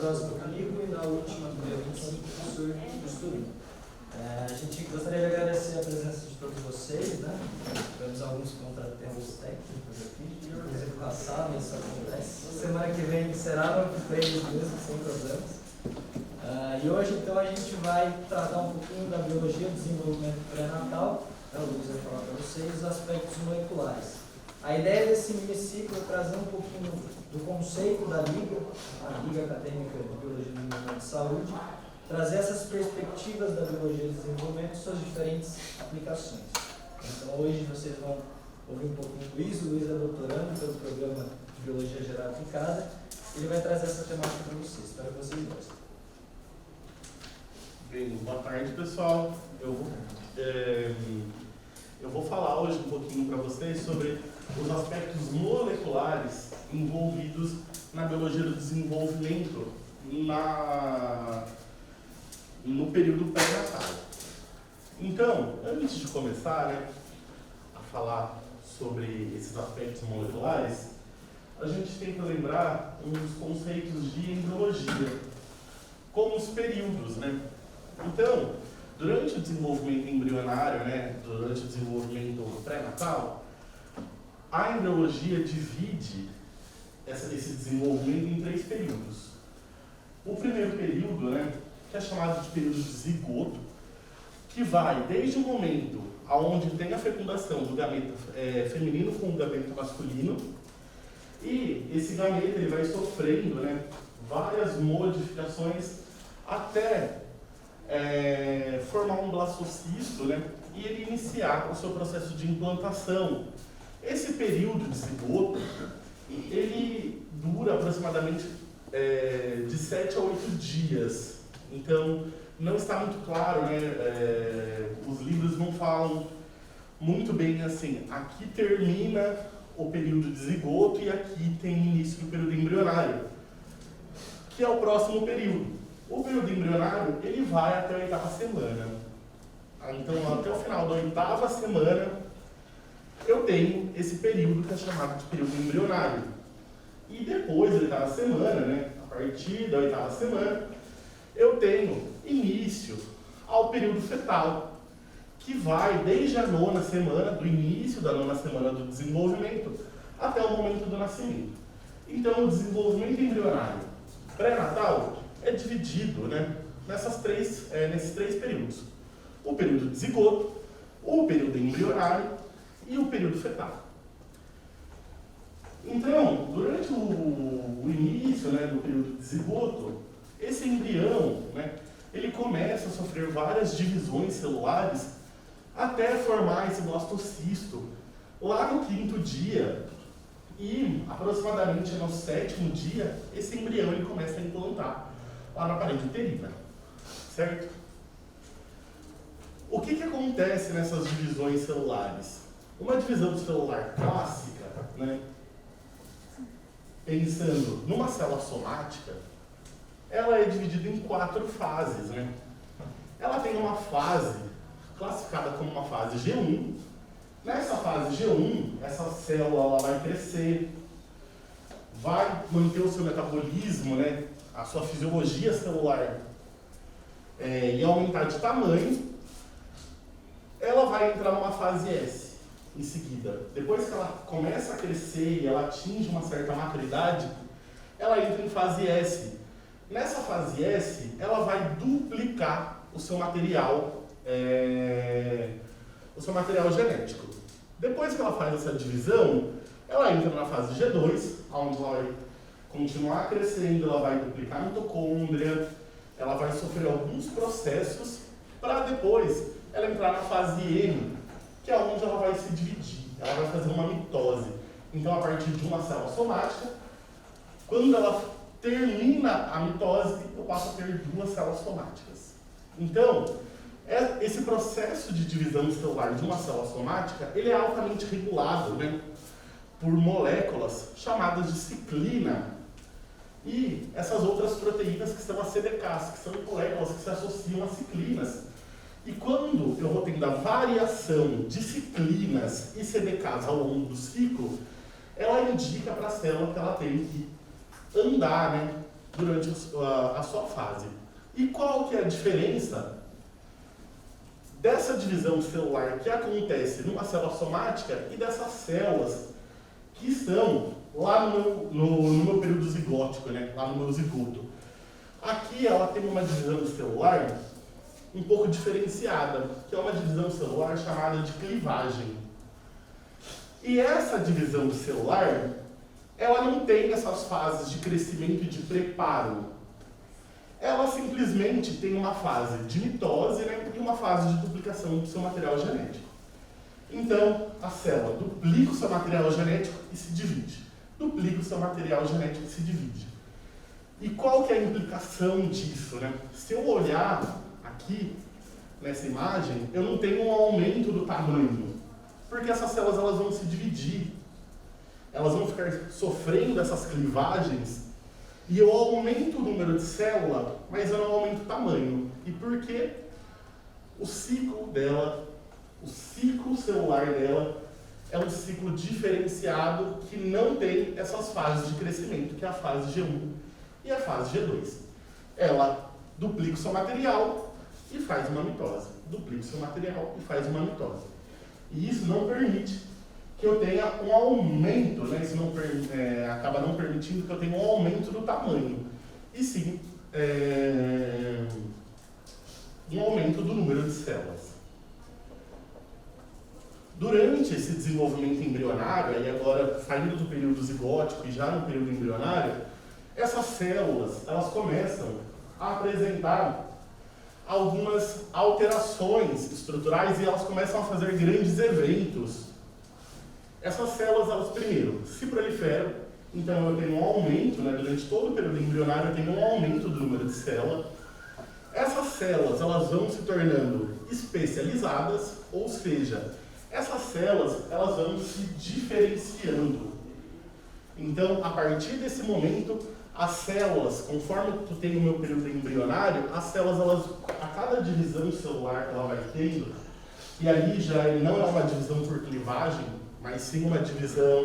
próximo comigo e na última, no dia 25, o professor Justurino. A gente gostaria de agradecer a presença de todos vocês, né? Tivemos alguns contratempos técnicos aqui, inclusive com a sala, isso acontece. Semana que vem será no play mesmo, sem problemas. E hoje, então, a gente vai tratar um pouquinho da biologia do desenvolvimento pré-natal. O Luiz vai falar para vocês os aspectos moleculares. A ideia desse miniciclo é trazer um pouquinho do conceito da Liga, a Liga Acadêmica de Biologia do Desenvolvimento de Saúde, trazer essas perspectivas da biologia do desenvolvimento e suas diferentes aplicações. Então, hoje vocês vão ouvir um pouquinho do Luiz. O Luiz é doutorando pelo Programa de Biologia Geral Aplicada. Ele vai trazer essa temática para vocês. Espero que vocês gostem. Bem, boa tarde, pessoal. Eu vou falar hoje um pouquinho para vocês sobre os aspectos moleculares envolvidos na biologia do desenvolvimento no período pré-natal. Então, antes de começar a falar sobre esses aspectos moleculares, a gente tem que lembrar uns conceitos de embriologia, como os períodos, Então, durante o desenvolvimento embrionário, durante o desenvolvimento pré-natal, a embriologia divide esse desenvolvimento em 3 períodos. O primeiro período, que é chamado de período de zigoto, que vai desde o momento onde tem a fecundação do gameta feminino com o gameta masculino, e esse gameta ele vai sofrendo várias modificações até formar um blastocisto, e ele iniciar o seu processo de implantação. Esse período de zigoto, ele dura aproximadamente de 7 a 8 dias. Então, não está muito claro, os livros não falam muito bem assim, aqui termina o período de zigoto e aqui tem início do período embrionário, que é o próximo período. O período embrionário, ele vai até a 8ª semana. Então, até o final da 8ª semana, eu tenho esse período que é chamado de período embrionário. E depois da 8ª semana, a partir da 8ª semana, eu tenho início ao período fetal, que vai desde a 9ª semana, do início da 9ª semana do desenvolvimento, até o momento do nascimento. Então, o desenvolvimento embrionário pré-natal é dividido nesses 3 períodos. O período de zigoto, o período embrionário e o período fetal. Então, durante o início do período de zigoto, esse embrião ele começa a sofrer várias divisões celulares até formar esse blastocisto lá no 5º dia. E aproximadamente no 7º dia, esse embrião ele começa a implantar lá na parede uterina, certo? O que acontece nessas divisões celulares? Uma divisão celular clássica, pensando numa célula somática, ela é dividida em 4 fases, Ela tem uma fase classificada como uma fase G1. Nessa fase G1, essa célula ela vai crescer, vai manter o seu metabolismo, a sua fisiologia celular e aumentar de tamanho. Ela vai entrar numa fase S em seguida. Depois que ela começa a crescer e ela atinge uma certa maturidade, ela entra em fase S. Nessa fase S, ela vai duplicar o seu material genético. Depois que ela faz essa divisão, ela entra na fase G2, onde ela vai continuar crescendo, ela vai duplicar a mitocôndria, ela vai sofrer alguns processos para depois ela entrar na fase M, que é onde ela vai se dividir, ela vai fazer uma mitose. Então, a partir de uma célula somática, quando ela termina a mitose, eu passo a ter 2 células somáticas. Então, esse processo de divisão celular de uma célula somática, ele é altamente regulado por moléculas chamadas de ciclina e essas outras proteínas que são as CDKs, que são moléculas que se associam a ciclinas. E quando eu vou tendo a variação de ciclinas e CDKs ao longo do ciclo, ela indica para a célula que ela tem que andar, durante a sua fase. E qual que é a diferença dessa divisão celular que acontece numa célula somática e dessas células que estão lá no meu período zigótico, né? Lá no meu zigoto? Aqui ela tem uma divisão celular um pouco diferenciada, que é uma divisão celular chamada de clivagem. E essa divisão celular, ela não tem essas fases de crescimento e de preparo. Ela simplesmente tem uma fase de mitose, né, e uma fase de duplicação do seu material genético. Então, a célula duplica o seu material genético e se divide. Duplica o seu material genético e se divide. E qual que é a implicação disso, né? Se eu olhar aqui, nessa imagem, eu não tenho um aumento do tamanho, porque essas células elas vão se dividir, elas vão ficar sofrendo essas clivagens, e eu aumento o número de célula, mas eu não aumento o tamanho. E por quê? O ciclo dela, o ciclo celular dela, é um ciclo diferenciado que não tem essas fases de crescimento, que é a fase G1 e a fase G2. Ela duplica o seu material e faz uma mitose. Duplica o seu material e faz uma mitose. E isso não permite que eu tenha um aumento, né? Isso não acaba não permitindo que eu tenha um aumento do tamanho. E sim, um aumento do número de células. Durante esse desenvolvimento embrionário, e agora saindo do período zigótico e já no período embrionário, essas células elas começam a apresentar algumas alterações estruturais e elas começam a fazer grandes eventos. Essas células, elas primeiro se proliferam, então eu tenho um aumento, né, durante todo o período embrionário eu tenho um aumento do número de células. Essas células, elas vão se tornando especializadas, ou seja, essas células, elas vão se diferenciando. Então, a partir desse momento, as células, conforme tu tem o meu período embrionário, as células, elas, a cada divisão celular que ela vai tendo, e ali já não é uma divisão por clivagem, mas sim uma divisão,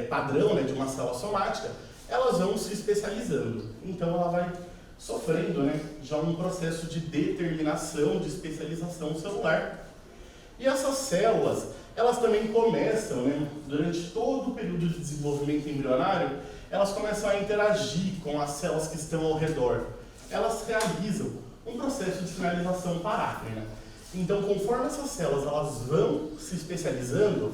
padrão, né, de uma célula somática, elas vão se especializando. Então ela vai sofrendo, né, já um processo de determinação, de especialização celular. E essas células, elas também começam, né, durante todo o período de desenvolvimento embrionário, elas começam a interagir com as células que estão ao redor. Elas realizam um processo de sinalização parácrina. Então, conforme essas células elas vão se especializando,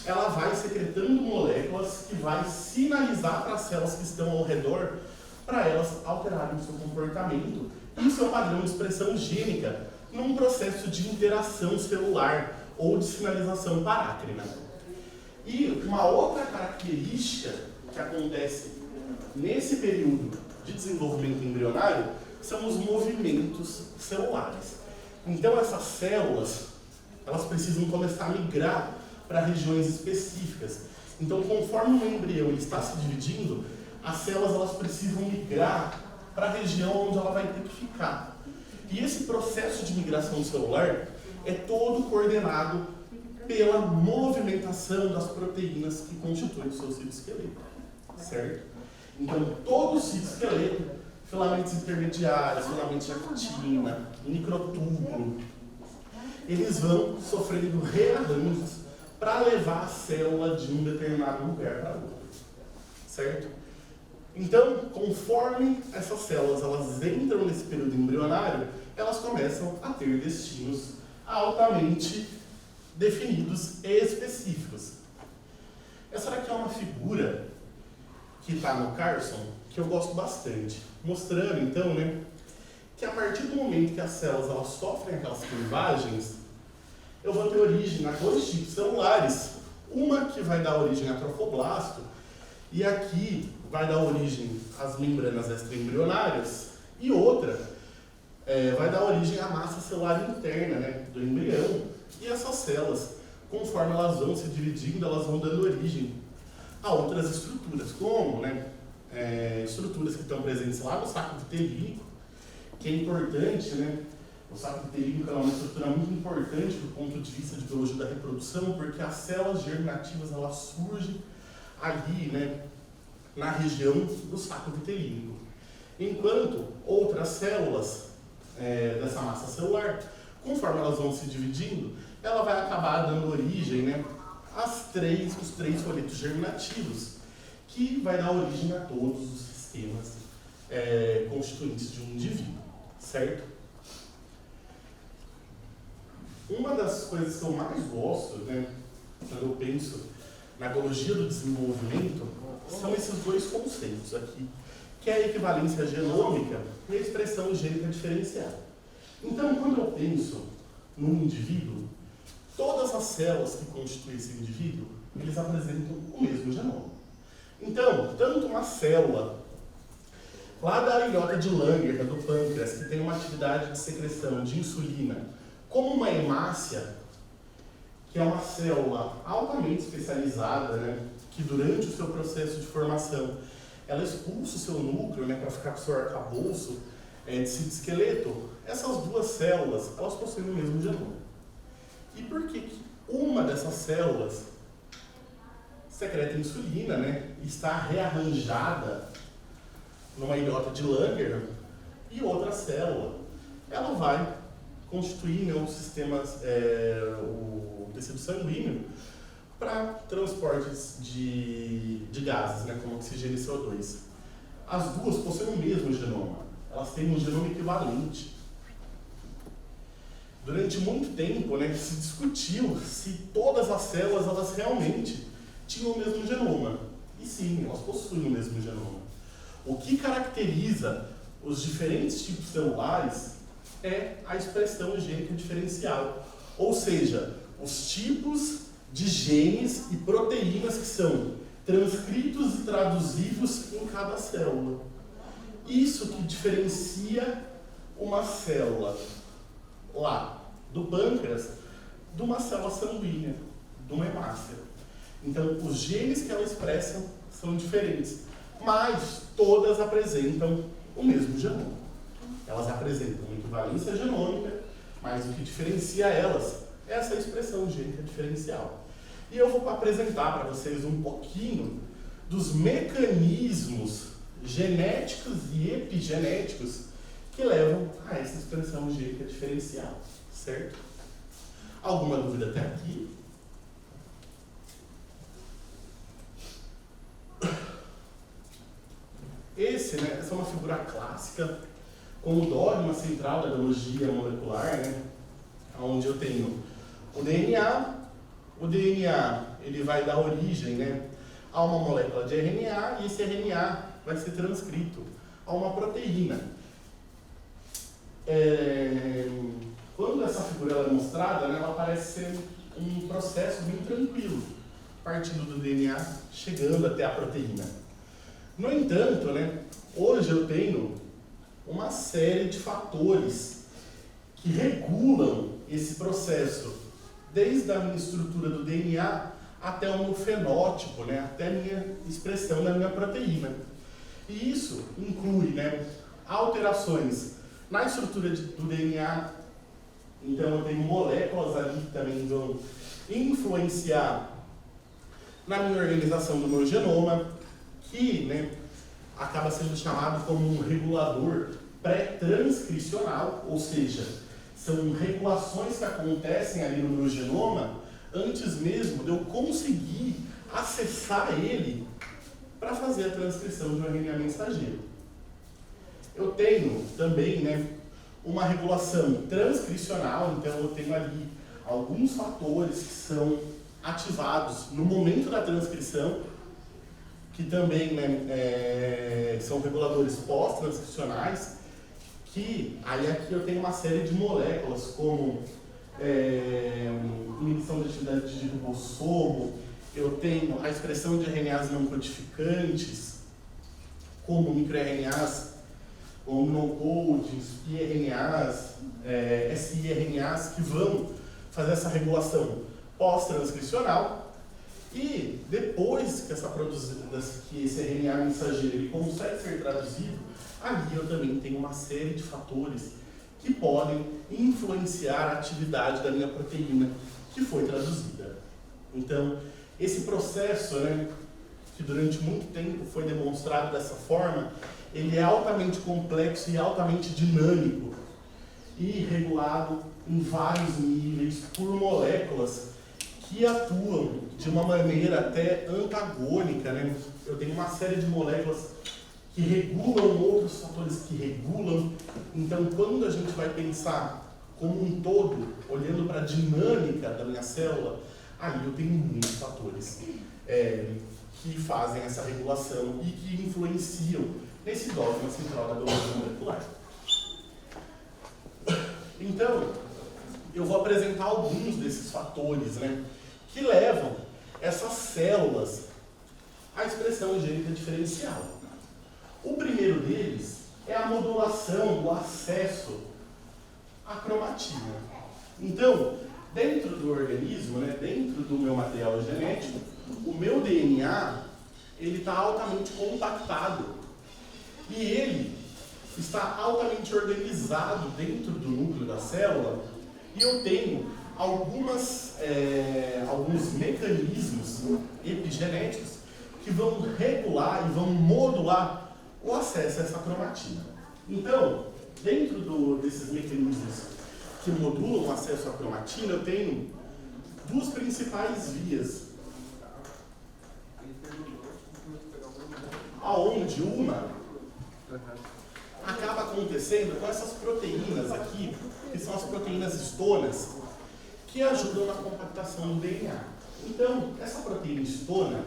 ela vai secretando moléculas que vai sinalizar para as células que estão ao redor para elas alterarem o seu comportamento e o seu padrão de expressão gênica num processo de interação celular ou de sinalização parácrina. E uma outra característica que acontece nesse período de desenvolvimento embrionário são os movimentos celulares. Então essas células, elas precisam começar a migrar para regiões específicas. Então conforme o embrião está se dividindo, as células elas precisam migrar para a região onde ela vai ter que ficar. E esse processo de migração celular é todo coordenado pela movimentação das proteínas que constituem o seu citoesqueleto, certo? Então todo o citoesqueleto, filamentos intermediários, filamentos de actina, microtúbulo, eles vão sofrendo rearranjos para levar a célula de um determinado lugar para outro, certo? Então, conforme essas células elas entram nesse período embrionário, elas começam a ter destinos altamente definidos e específicos. Essa daqui é uma figura que está no Carson, que eu gosto bastante, mostrando então, né, que a partir do momento que as células elas sofrem aquelas clivagens, eu vou ter origem a dois tipos celulares. Uma que vai dar origem a trofoblasto, e aqui vai dar origem às membranas extraembrionárias, e outra vai dar origem à massa celular interna, né, do embrião. E essas células, conforme elas vão se dividindo, elas vão dando origem a outras estruturas, como, né, estruturas que estão presentes lá no saco uterino, que é importante, né, O saco uterino é uma estrutura muito importante do ponto de vista de biologia da reprodução, porque as células germinativas elas surgem ali, né, na região do saco uterino. Enquanto outras células dessa massa celular, conforme elas vão se dividindo, ela vai acabar dando origem, né, os três folhetos germinativos, que vai dar origem a todos os sistemas constituintes de um indivíduo, certo? Uma das coisas que eu mais gosto, né, quando eu penso na biologia do desenvolvimento, são esses dois conceitos aqui, que é a equivalência genômica e a expressão gênica diferenciada. Então, quando eu penso num indivíduo, todas as células que constituem esse indivíduo, eles apresentam o mesmo genoma. Então, tanto uma célula lá da ilhota de Langer, do pâncreas, que tem uma atividade de secreção de insulina, como uma hemácia, que é uma célula altamente especializada, né, que durante o seu processo de formação, ela expulsa o seu núcleo, né, para ficar com o seu arcabouço de citoesqueleto, essas duas células, elas possuem o mesmo genoma. E por que uma dessas células secreta insulina, né, e está rearranjada numa ilhota de Langer, e outra célula, ela vai constituir, né, o tecido sanguíneo para transportes de gases, né, como oxigênio e CO2. As duas possuem o mesmo genoma, elas têm um genoma equivalente. Durante muito tempo, né, se discutiu se todas as células elas realmente tinham o mesmo genoma. E sim, elas possuem o mesmo genoma. O que caracteriza os diferentes tipos celulares é a expressão gênica diferencial, ou seja, os tipos de genes e proteínas que são transcritos e traduzidos em cada célula. Isso que diferencia uma célula lá do pâncreas de uma célula sanguínea, de uma hemácia. Então, os genes que ela expressa são diferentes, mas todas apresentam o mesmo genoma. Elas apresentam equivalência genômica, mas o que diferencia elas é essa expressão gênica diferencial. E eu vou apresentar para vocês um pouquinho dos mecanismos genéticos e epigenéticos que levam a essa expressão gênica diferencial, certo? Alguma dúvida até aqui? Essa é uma figura clássica com o dogma central da biologia molecular, né? Onde eu tenho o DNA. O DNA ele vai dar origem, né, a uma molécula de RNA, e esse RNA vai ser transcrito a uma proteína. Quando essa figura ela é mostrada, né, ela parece ser um processo bem tranquilo, partindo do DNA, chegando até a proteína. No entanto, né, hoje eu tenho uma série de fatores que regulam esse processo, desde a minha estrutura do DNA até o meu fenótipo, né, até a minha expressão da minha proteína. E isso inclui, né, alterações na estrutura do DNA. Então eu tenho moléculas ali que também vão influenciar na minha organização do meu genoma, que, né, acaba sendo chamado como um regulador pré-transcricional, ou seja, são regulações que acontecem ali no meu genoma antes mesmo de eu conseguir acessar ele para fazer a transcrição de um RNA mensageiro. Eu tenho também, né, uma regulação transcricional, então eu tenho ali alguns fatores que são ativados no momento da transcrição, que também, né, são reguladores pós-transcricionais, que aí aqui eu tenho uma série de moléculas como inibição da atividade de ribossomo, eu tenho a expressão de RNAs não codificantes, como microRNAs, ou non-codings, piRNAs, siRNAs, que vão fazer essa regulação pós-transcricional. E depois que esse RNA mensageiro ele consegue ser traduzido, ali eu também tenho uma série de fatores que podem influenciar a atividade da minha proteína que foi traduzida. Então, esse processo, né, que durante muito tempo foi demonstrado dessa forma, ele é altamente complexo e altamente dinâmico e regulado em vários níveis por moléculas que atuam de uma maneira até antagônica, né? Eu tenho uma série de moléculas que regulam outros fatores que regulam. Então, quando a gente vai pensar como um todo, olhando para a dinâmica da minha célula, ali eu tenho muitos fatores que fazem essa regulação e que influenciam nesse dogma central da biologia molecular. Então, eu vou apresentar alguns desses fatores, né, que levam essas células à expressão gênica diferencial. O primeiro deles é a modulação do acesso à cromatina. Então, dentro do organismo, né, dentro do meu material genético, o meu DNA ele está altamente compactado e ele está altamente organizado dentro do núcleo da célula e eu tenho alguns mecanismos epigenéticos que vão regular e vão modular o acesso a essa cromatina. Então, dentro desses mecanismos que modulam o acesso à cromatina, eu tenho duas principais vias. Aonde uma acaba acontecendo com essas proteínas aqui, que são as proteínas histonas, que ajudam na compactação do DNA. Então, essa proteína histona,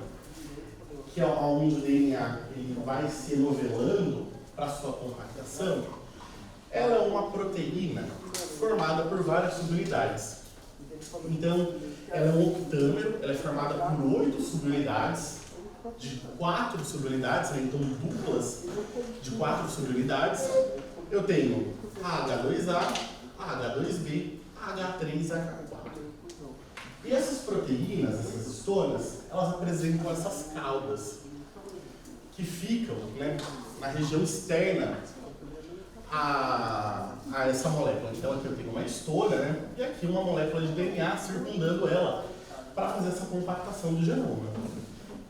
que é onde o DNA ele vai se novelando para sua compactação, ela é uma proteína formada por várias subunidades. Então, ela é um octâmero, ela é formada por 8 subunidades, de 4 subunidades, né? Então duplas de 4 subunidades. Eu tenho H2A, H2B, H3 e H4. E essas proteínas, essas histonas, elas apresentam essas caudas que ficam, né, na região externa a essa molécula. Então aqui eu tenho uma histona, né, e aqui uma molécula de DNA circundando ela para fazer essa compactação do genoma.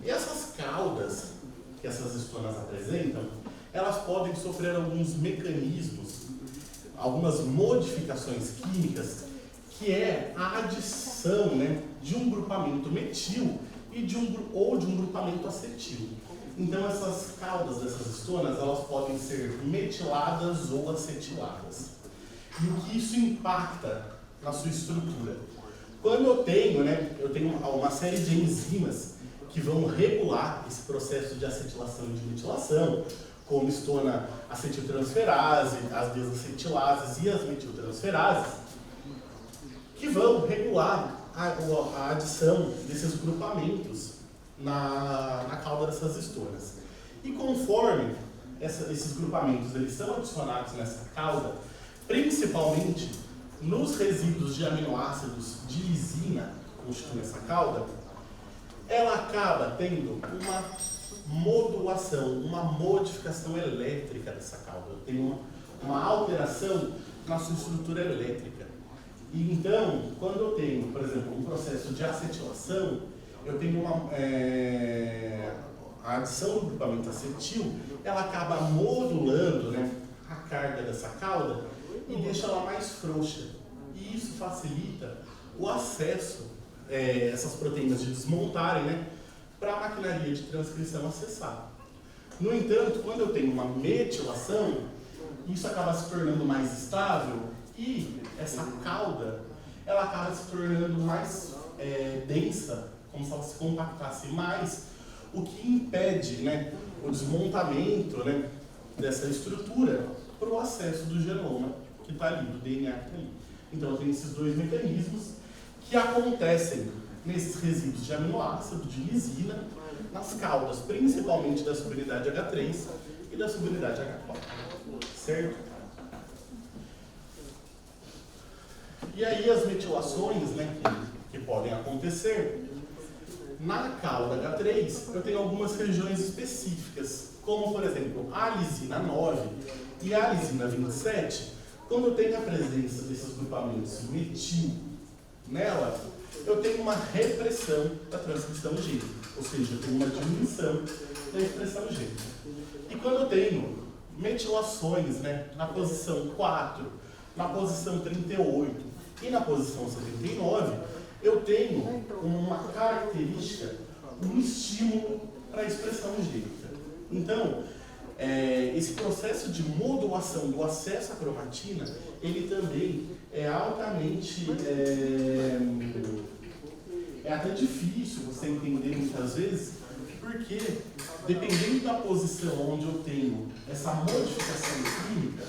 E essas caudas que essas histonas apresentam, elas podem sofrer alguns mecanismos, algumas modificações químicas, que é a adição, né, de um grupamento metil e de um grupamento acetil. Então essas caudas dessas histonas, elas podem ser metiladas ou acetiladas. E o que isso impacta na sua estrutura? Quando eu tenho uma série de enzimas que vão regular esse processo de acetilação e de metilação, como histona acetiltransferase, as desacetilases e as metiltransferases, que vão regular a adição desses grupamentos na cauda dessas histonas. E conforme esses grupamentos eles são adicionados nessa cauda, principalmente nos resíduos de aminoácidos de lisina que constituem essa cauda, ela acaba tendo uma modulação, uma modificação elétrica dessa cauda. Eu tenho uma alteração na sua estrutura elétrica. E então, quando eu tenho, por exemplo, um processo de acetilação, eu tenho a adição do grupamento acetil, ela acaba modulando, né, a carga dessa cauda e deixa ela mais frouxa. E isso facilita o acesso, essas proteínas de desmontarem, né, para a maquinaria de transcrição acessar. No entanto, quando eu tenho uma metilação, isso acaba se tornando mais estável e essa cauda ela acaba se tornando mais densa, como se ela se compactasse mais, o que impede, né, o desmontamento, né, dessa estrutura para o acesso do genoma que está ali, do DNA que está ali. Então eu tenho esses dois mecanismos que acontecem nesses resíduos de aminoácido, de lisina, nas caudas, principalmente da subunidade H3 e da subunidade H4. Certo? E aí as metilações, né, que podem acontecer, na cauda H3 eu tenho algumas regiões específicas, como por exemplo a lisina 9 e a lisina 27, Quando eu tenho a presença desses grupamentos metil nela, eu tenho uma repressão da transcrição gênica, ou seja, eu tenho uma diminuição da expressão gênica. E quando eu tenho metilações, né, na posição 4, na posição 38 e na posição 79, eu tenho uma característica, um estímulo para a expressão gênica. Então, esse processo de modulação do acesso à cromatina, ele também é altamente, é até difícil você entender muitas vezes, porque dependendo da posição onde eu tenho essa modificação química,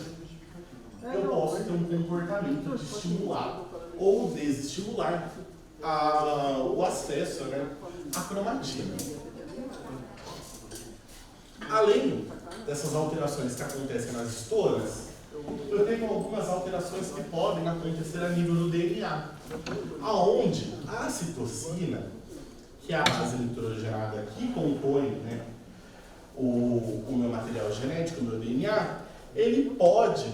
eu posso ter um comportamento de estimular ou desestimular o acesso, né, à cromatina. Além dessas alterações que acontecem nas histonas, eu tenho algumas alterações que podem acontecer a nível do DNA, aonde a citocina, que é a base nitrogenada que compõe, né, o meu material genético, o meu DNA, ele pode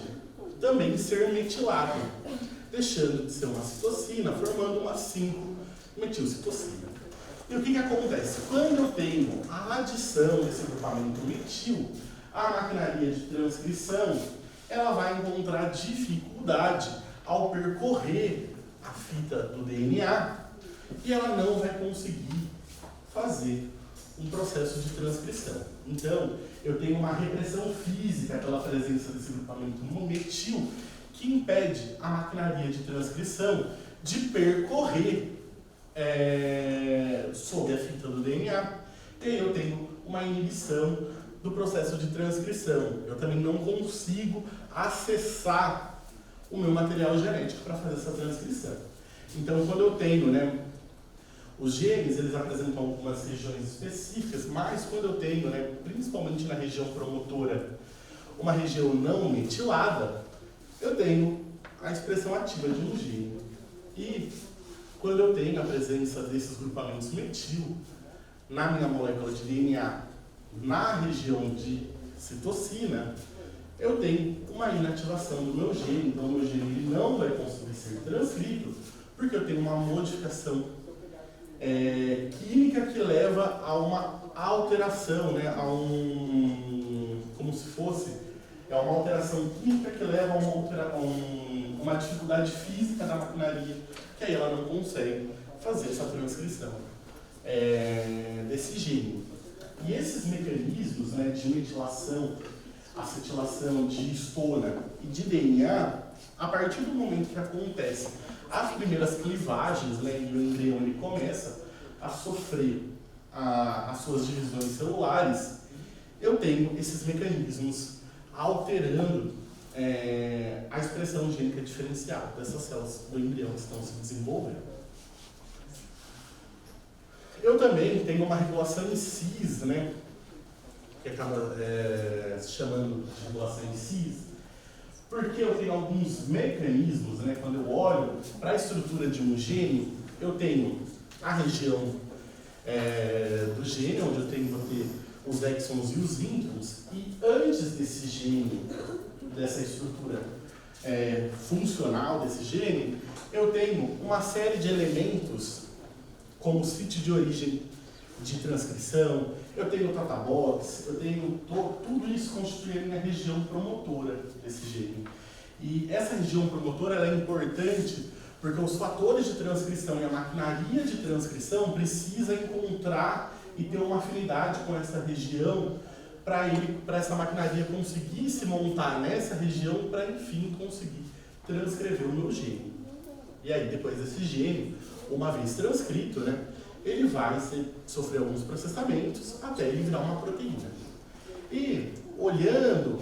também ser metilado, deixando de ser uma citocina, formando uma 5-metilcitocina. E o que acontece? Quando eu tenho a adição desse grupamento metil, a maquinaria de transcrição, ela vai encontrar dificuldade ao percorrer a fita do DNA e ela não vai conseguir fazer um processo de transcrição. Então, eu tenho uma repressão física pela presença desse grupamento metil que impede a maquinaria de transcrição de percorrer sob a fita do DNA, e aí eu tenho uma inibição do processo de transcrição. Eu também não consigo acessar o meu material genético para fazer essa transcrição. Então, quando eu tenho, né, os genes, eles apresentam algumas regiões específicas, mas quando eu tenho, né, principalmente na região promotora, uma região não metilada, eu tenho a expressão ativa de um gene. E quando eu tenho a presença desses grupamentos metil na minha molécula de DNA, na região de citocina, eu tenho uma inativação do meu gene. Então, o meu gene ele não vai conseguir ser transcrito, porque eu tenho uma modificação química que leva a uma alteração, né, como se fosse, uma alteração química que leva a uma dificuldade física da maquinaria, que aí ela não consegue fazer essa transcrição desse gene. E esses mecanismos, né, de metilação, acetilação, de histona e de DNA, a partir do momento que acontece as primeiras clivagens, né, e o embrião ele começa a sofrer as suas divisões celulares, eu tenho esses mecanismos alterando a expressão gênica diferencial dessas células do embrião que estão se desenvolvendo. Eu também tenho uma regulação em cis, né, que acaba se chamando de regulação em cis, porque eu tenho alguns mecanismos, né, quando eu olho para a estrutura de um gene, eu tenho a região do gene, onde eu tenho que ter os exons e os introns, e antes desse gene, dessa estrutura funcional desse gene, eu tenho uma série de elementos, como o sítio de origem de transcrição, eu tenho o tatabox, eu tenho tudo isso constituindo a minha região promotora desse gene. E essa região promotora ela é importante porque os fatores de transcrição e a maquinaria de transcrição precisa encontrar e ter uma afinidade com essa região para essa maquinaria conseguir se montar nessa região para, enfim, conseguir transcrever o meu gene. E aí, depois desse gene, uma vez transcrito, né, ele vai sofrer alguns processamentos até ele virar uma proteína. E, olhando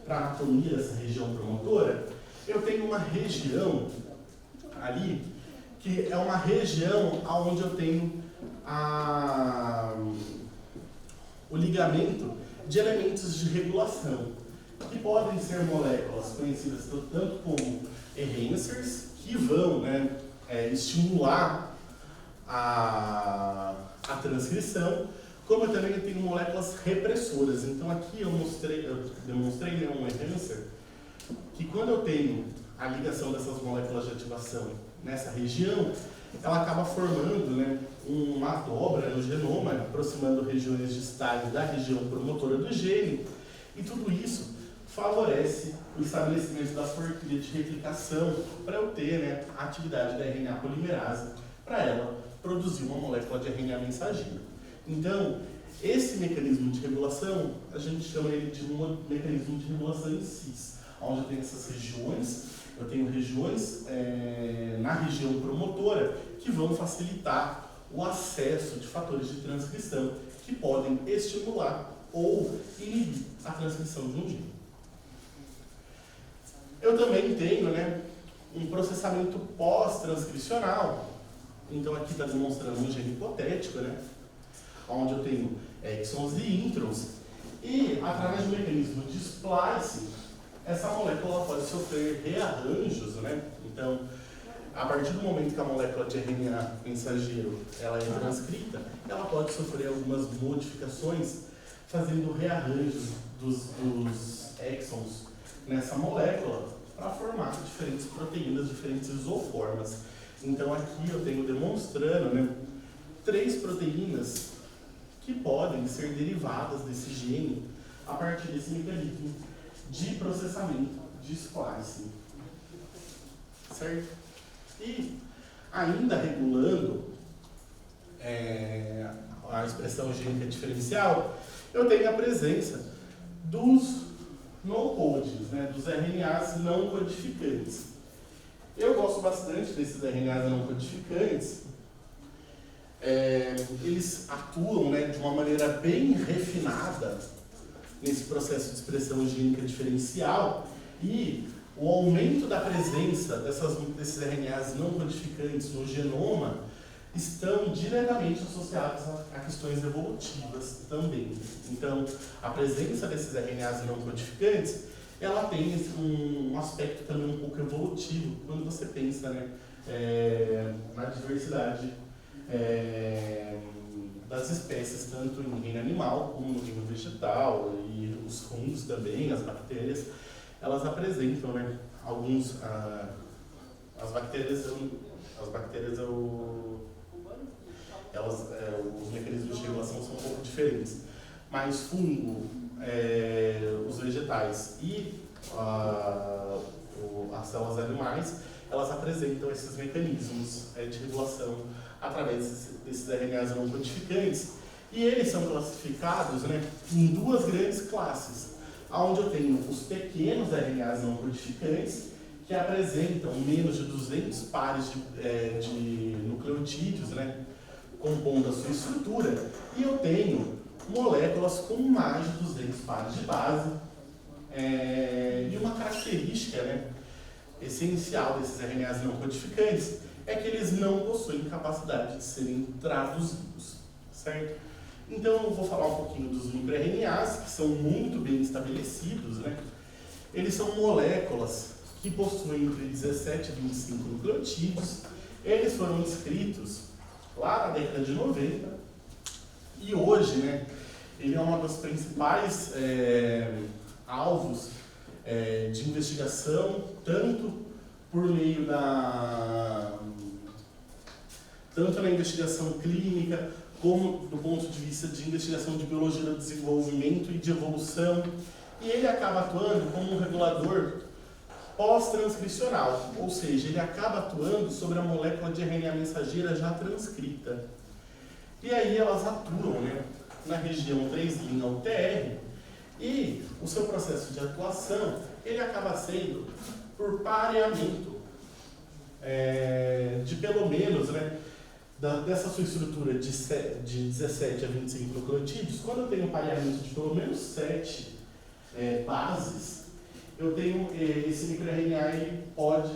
para a anatomia dessa região promotora, eu tenho uma região ali, que é uma região onde eu tenho o ligamento de elementos de regulação, que podem ser moléculas conhecidas tanto como enhancers, que vão, né, estimular a transcrição, como eu também tenho moléculas repressoras. Então aqui eu demonstrei um enhancer que quando eu tenho a ligação dessas moléculas de ativação nessa região, ela acaba formando, né, uma dobra no genoma, aproximando regiões distais da região promotora do gene, e tudo isso favorece o estabelecimento da forquilha de replicação para eu ter, né, a atividade da RNA polimerase, para ela produzir uma molécula de RNA mensageiro. Então, esse mecanismo de regulação, a gente chama ele de um mecanismo de regulação em cis, onde eu tenho essas regiões, eu tenho regiões na região promotora que vão facilitar o acesso de fatores de transcrição que podem estimular ou inibir a transcrição de um gene. Eu também tenho, né, um processamento pós-transcricional. Então aqui está demonstrando um gene hipotético, né, onde eu tenho exons e introns, e através do mecanismo de splicing, essa molécula pode sofrer rearranjos, né? Então, a partir do momento que a molécula de RNA mensageiro ela é transcrita, ela pode sofrer algumas modificações, fazendo rearranjos dos exons nessa molécula para formar diferentes proteínas, diferentes isoformas. Então, aqui eu tenho demonstrando, né, 3 proteínas que podem ser derivadas desse gene a partir desse mecanismo de processamento de splicing, certo? E ainda regulando a expressão gênica diferencial, eu tenho a presença dos no-codes, né, dos RNAs não codificantes. Eu gosto bastante desses RNAs não codificantes. Eles atuam, né, de uma maneira bem refinada nesse processo de expressão gênica diferencial, e o aumento da presença desses RNAs não codificantes no genoma estão diretamente associados a questões evolutivas também. Então, a presença desses RNAs não codificantes, ela tem um aspecto também um pouco evolutivo, quando você pensa, né, na diversidade das espécies, tanto no reino animal como no reino vegetal, e os fungos também, as bactérias, elas apresentam, né, alguns, as bactérias, os mecanismos de regulação são um pouco diferentes, mas fungo, os vegetais e as células animais, elas apresentam esses mecanismos de regulação através desses RNAs não codificantes, e eles são classificados, né, em 2 grandes classes, onde eu tenho os pequenos RNAs não codificantes, que apresentam menos de 200 pares de nucleotídeos, né, compondo a sua estrutura, e eu tenho moléculas com mais de 200 pares de base, e uma característica, né, essencial desses RNAs não codificantes é que eles não possuem capacidade de serem traduzidos, certo? Então eu vou falar um pouquinho dos microRNAs, que são muito bem estabelecidos, né? Eles são moléculas que possuem entre 17 e 25 nucleotídeos. Eles foram descritos lá na década de 90, e hoje, né, ele é uma das principais alvos de investigação, tanto por meio tanto na investigação clínica, como do ponto de vista de investigação de biologia do desenvolvimento e de evolução, e ele acaba atuando como um regulador pós-transcricional, ou seja, ele acaba atuando sobre a molécula de RNA mensageira já transcrita. E aí elas atuam, né, na região 3' UTR, e o seu processo de atuação, ele acaba sendo por pareamento de pelo menos, né, dessa sua estrutura de 17 a 25 nucleotídeos. Quando eu tenho um pareamento de pelo menos 7 bases, eu tenho esse microRNA, ele pode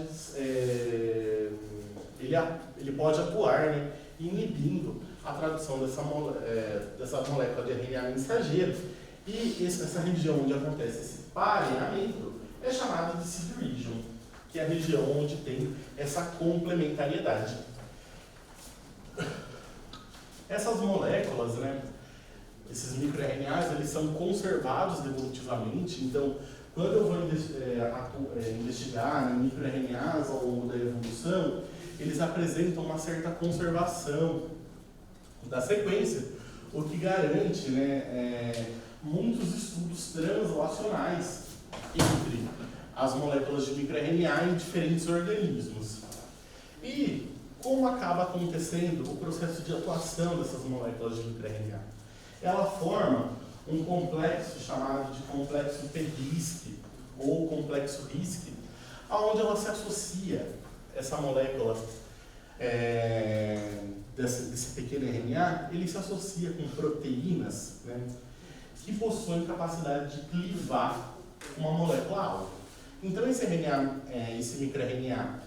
atuar, né, inibindo a tradução dessa molécula de RNA mensageiro, e essa região onde acontece esse pareamento é chamada de seed region, que é a região onde tem essa complementariedade. Essas moléculas, né, esses microRNAs, eles são conservados evolutivamente, então quando eu vou investigar, né, microRNAs ao longo da evolução, eles apresentam uma certa conservação da sequência, o que garante, né, muitos estudos translacionais entre as moléculas de microRNA em diferentes organismos. E como acaba acontecendo o processo de atuação dessas moléculas de microRNA? Ela forma um complexo chamado de complexo P-RISC ou complexo RISC, onde ela se associa, essa molécula desse pequeno RNA, ele se associa com proteínas, né, que possuem capacidade de clivar uma molécula-alvo. Então esse microRNA,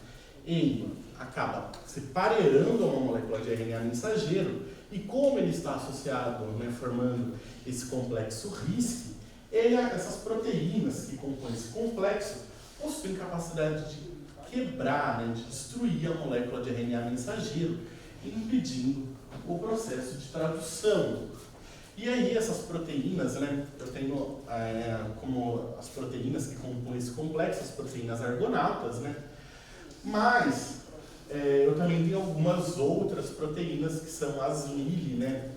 ele acaba se pareando a uma molécula de RNA mensageiro, e como ele está associado, né, formando esse complexo RISC, essas proteínas que compõem esse complexo possuem capacidade de quebrar, né, de destruir a molécula de RNA mensageiro, impedindo o processo de tradução. E aí essas proteínas, né, eu tenho como as proteínas que compõem esse complexo, as proteínas argonautas, né, mas eu também tenho algumas outras proteínas que são as Lili, né,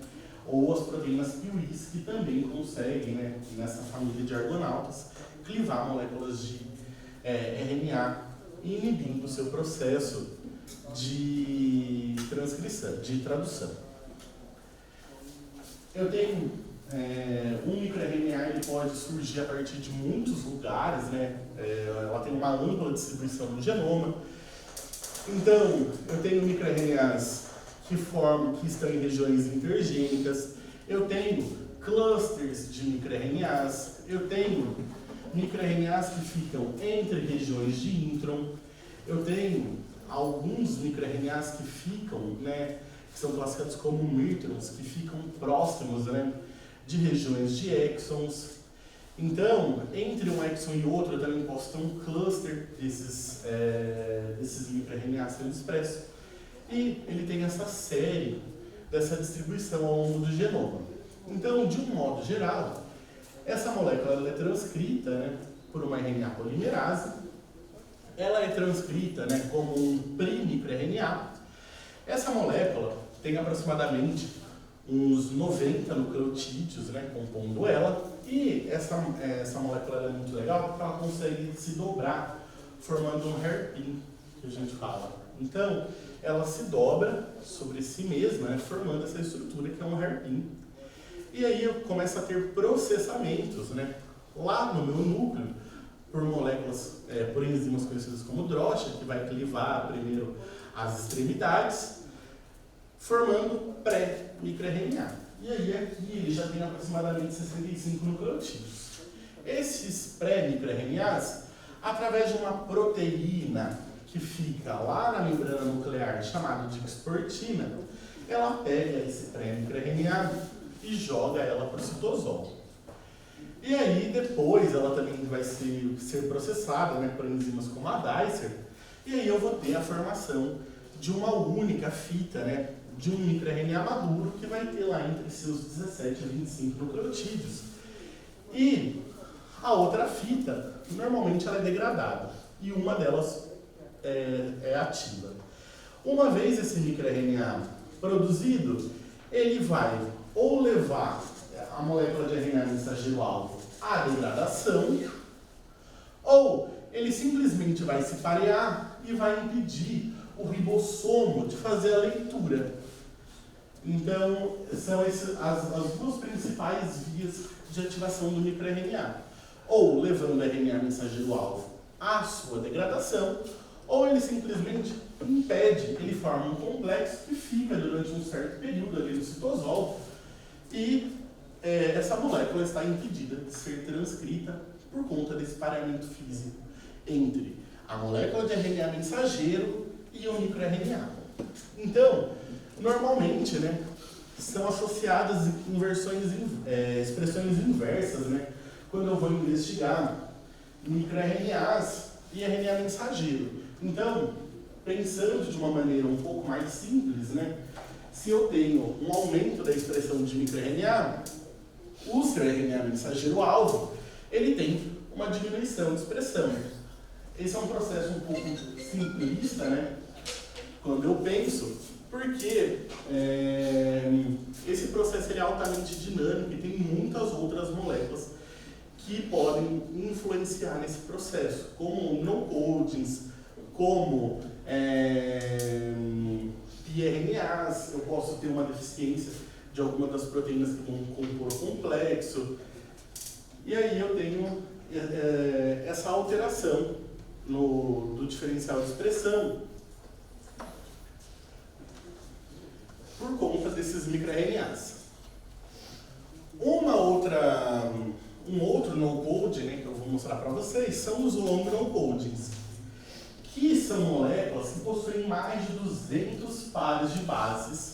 ou as proteínas Piwis, que também conseguem, né, nessa família de argonautas, clivar moléculas de RNA, inibindo o seu processo de transcrição, de tradução. Eu tenho um microRNA, ele pode surgir a partir de muitos lugares, né? Ela tem uma ampla distribuição no genoma. Então, eu tenho microRNAs que estão em regiões intergênicas, eu tenho clusters de microRNAs, eu tenho microRNAs que ficam entre regiões de intron, eu tenho alguns microRNAs que ficam, né, que são classificados como mirtrons, que ficam próximos, né, de regiões de exons. Então, entre um exon e outro, eu também posso ter um cluster desses microRNAs sendo expressos. E ele tem essa série dessa distribuição ao longo do genoma. Então, de um modo geral, essa molécula ela é transcrita, né, por uma RNA polimerase. Ela é transcrita, né, como um primicroRNA. Essa molécula tem aproximadamente uns 90 nucleotídeos, né, compondo ela. E essa molécula é muito legal porque ela consegue se dobrar, formando um hairpin, que a gente fala. Então, ela se dobra sobre si mesma, né, formando essa estrutura que é um hairpin. E aí eu começo a ter processamentos, né, lá no meu núcleo, por moléculas, por enzimas conhecidas como DROCHA, que vai clivar primeiro as extremidades, formando pré-microRNA. E aí aqui ele já tem aproximadamente 65 nucleotídeos. Esses pré-microRNAs, através de uma proteína que fica lá na membrana nuclear, chamada de exportina, ela pega esse pré-microRNA e joga ela para o citosol. E aí depois ela também vai ser processada, né, por enzimas como a Dicer, e aí eu vou ter a formação de uma única fita, né, de um microRNA maduro que vai ter lá entre seus 17 e 25 nucleotídeos. E a outra fita, normalmente ela é degradada, e uma delas é ativa. Uma vez esse microRNA produzido, ele vai ou levar a molécula de RNA mensageiro-alvo à degradação, ou ele simplesmente vai se parear e vai impedir o ribossomo de fazer a leitura. Então, são as duas principais vias de ativação do microRNA. Ou levando o RNA mensageiro-alvo à sua degradação, ou ele simplesmente impede, ele forma um complexo que fica durante um certo período ali no citosol e essa molécula está impedida de ser transcrita por conta desse pareamento físico entre a molécula de RNA mensageiro e o microRNA. Então, normalmente, né, são associadas expressões inversas, né, quando eu vou investigar microRNAs e RNA mensageiro. Então, pensando de uma maneira um pouco mais simples, né, se eu tenho um aumento da expressão de microRNA, o seu RNA mensageiro-alvo, ele tem uma diminuição de expressão. Esse é um processo um pouco simplista, né? Quando eu penso, porque esse processo ele é altamente dinâmico e tem muitas outras moléculas que podem influenciar nesse processo, como no-codings, como piRNAs. Eu posso ter uma deficiência de alguma das proteínas que vão compor o complexo, e aí eu tenho essa alteração do diferencial de expressão por conta desses microRNAs. Um outro no-code, né, que eu vou mostrar para vocês, são os long no-codings, que são moléculas que possuem mais de 200 pares de bases,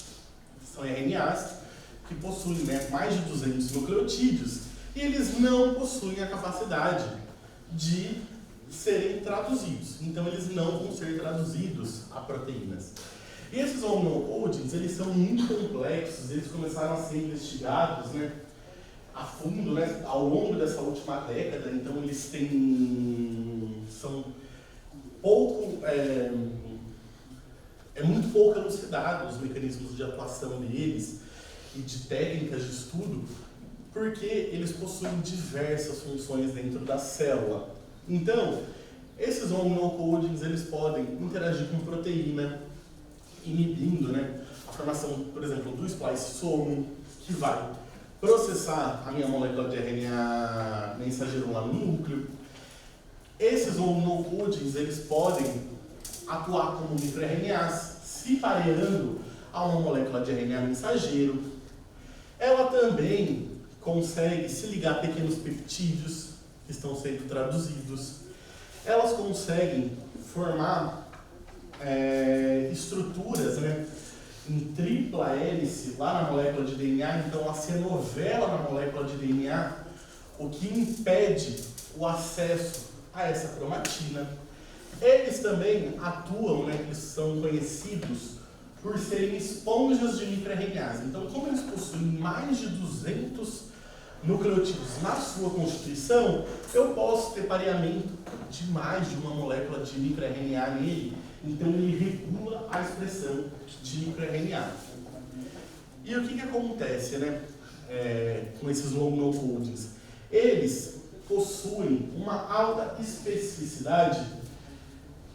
são RNAs, que possuem, né, mais de 200 nucleotídeos, e eles não possuem a capacidade de serem traduzidos. Então, eles não vão ser traduzidos a proteínas. E esses no-codings, eles são muito complexos, eles começaram a ser investigados, né, a fundo, né, ao longo dessa última década. Então, eles são pouco... É muito pouco elucidado os mecanismos de atuação deles e de técnicas de estudo, porque eles possuem diversas funções dentro da célula. Então, esses no-codings, eles podem interagir com proteína, inibindo, né, a formação, por exemplo, do spliceosomo, que vai processar a minha molécula de RNA mensageiro lá no núcleo. Esses no-codings, eles podem atuar como microRNAs, se pareando a uma molécula de RNA mensageiro. Ela também consegue se ligar a pequenos peptídeos que estão sendo traduzidos. Elas conseguem formar estruturas, né, em tripla hélice lá na molécula de DNA. Então ela se enovela na molécula de DNA, o que impede o acesso a essa cromatina. Eles também atuam, né, eles são conhecidos por serem esponjas de microRNAs. Então, como eles possuem mais de 200 nucleotídeos na sua constituição, eu posso ter pareamento de mais de uma molécula de microRNA nele. Então, ele regula a expressão de microRNA. E o que acontece, né, com esses long no-codings? Eles possuem uma alta especificidade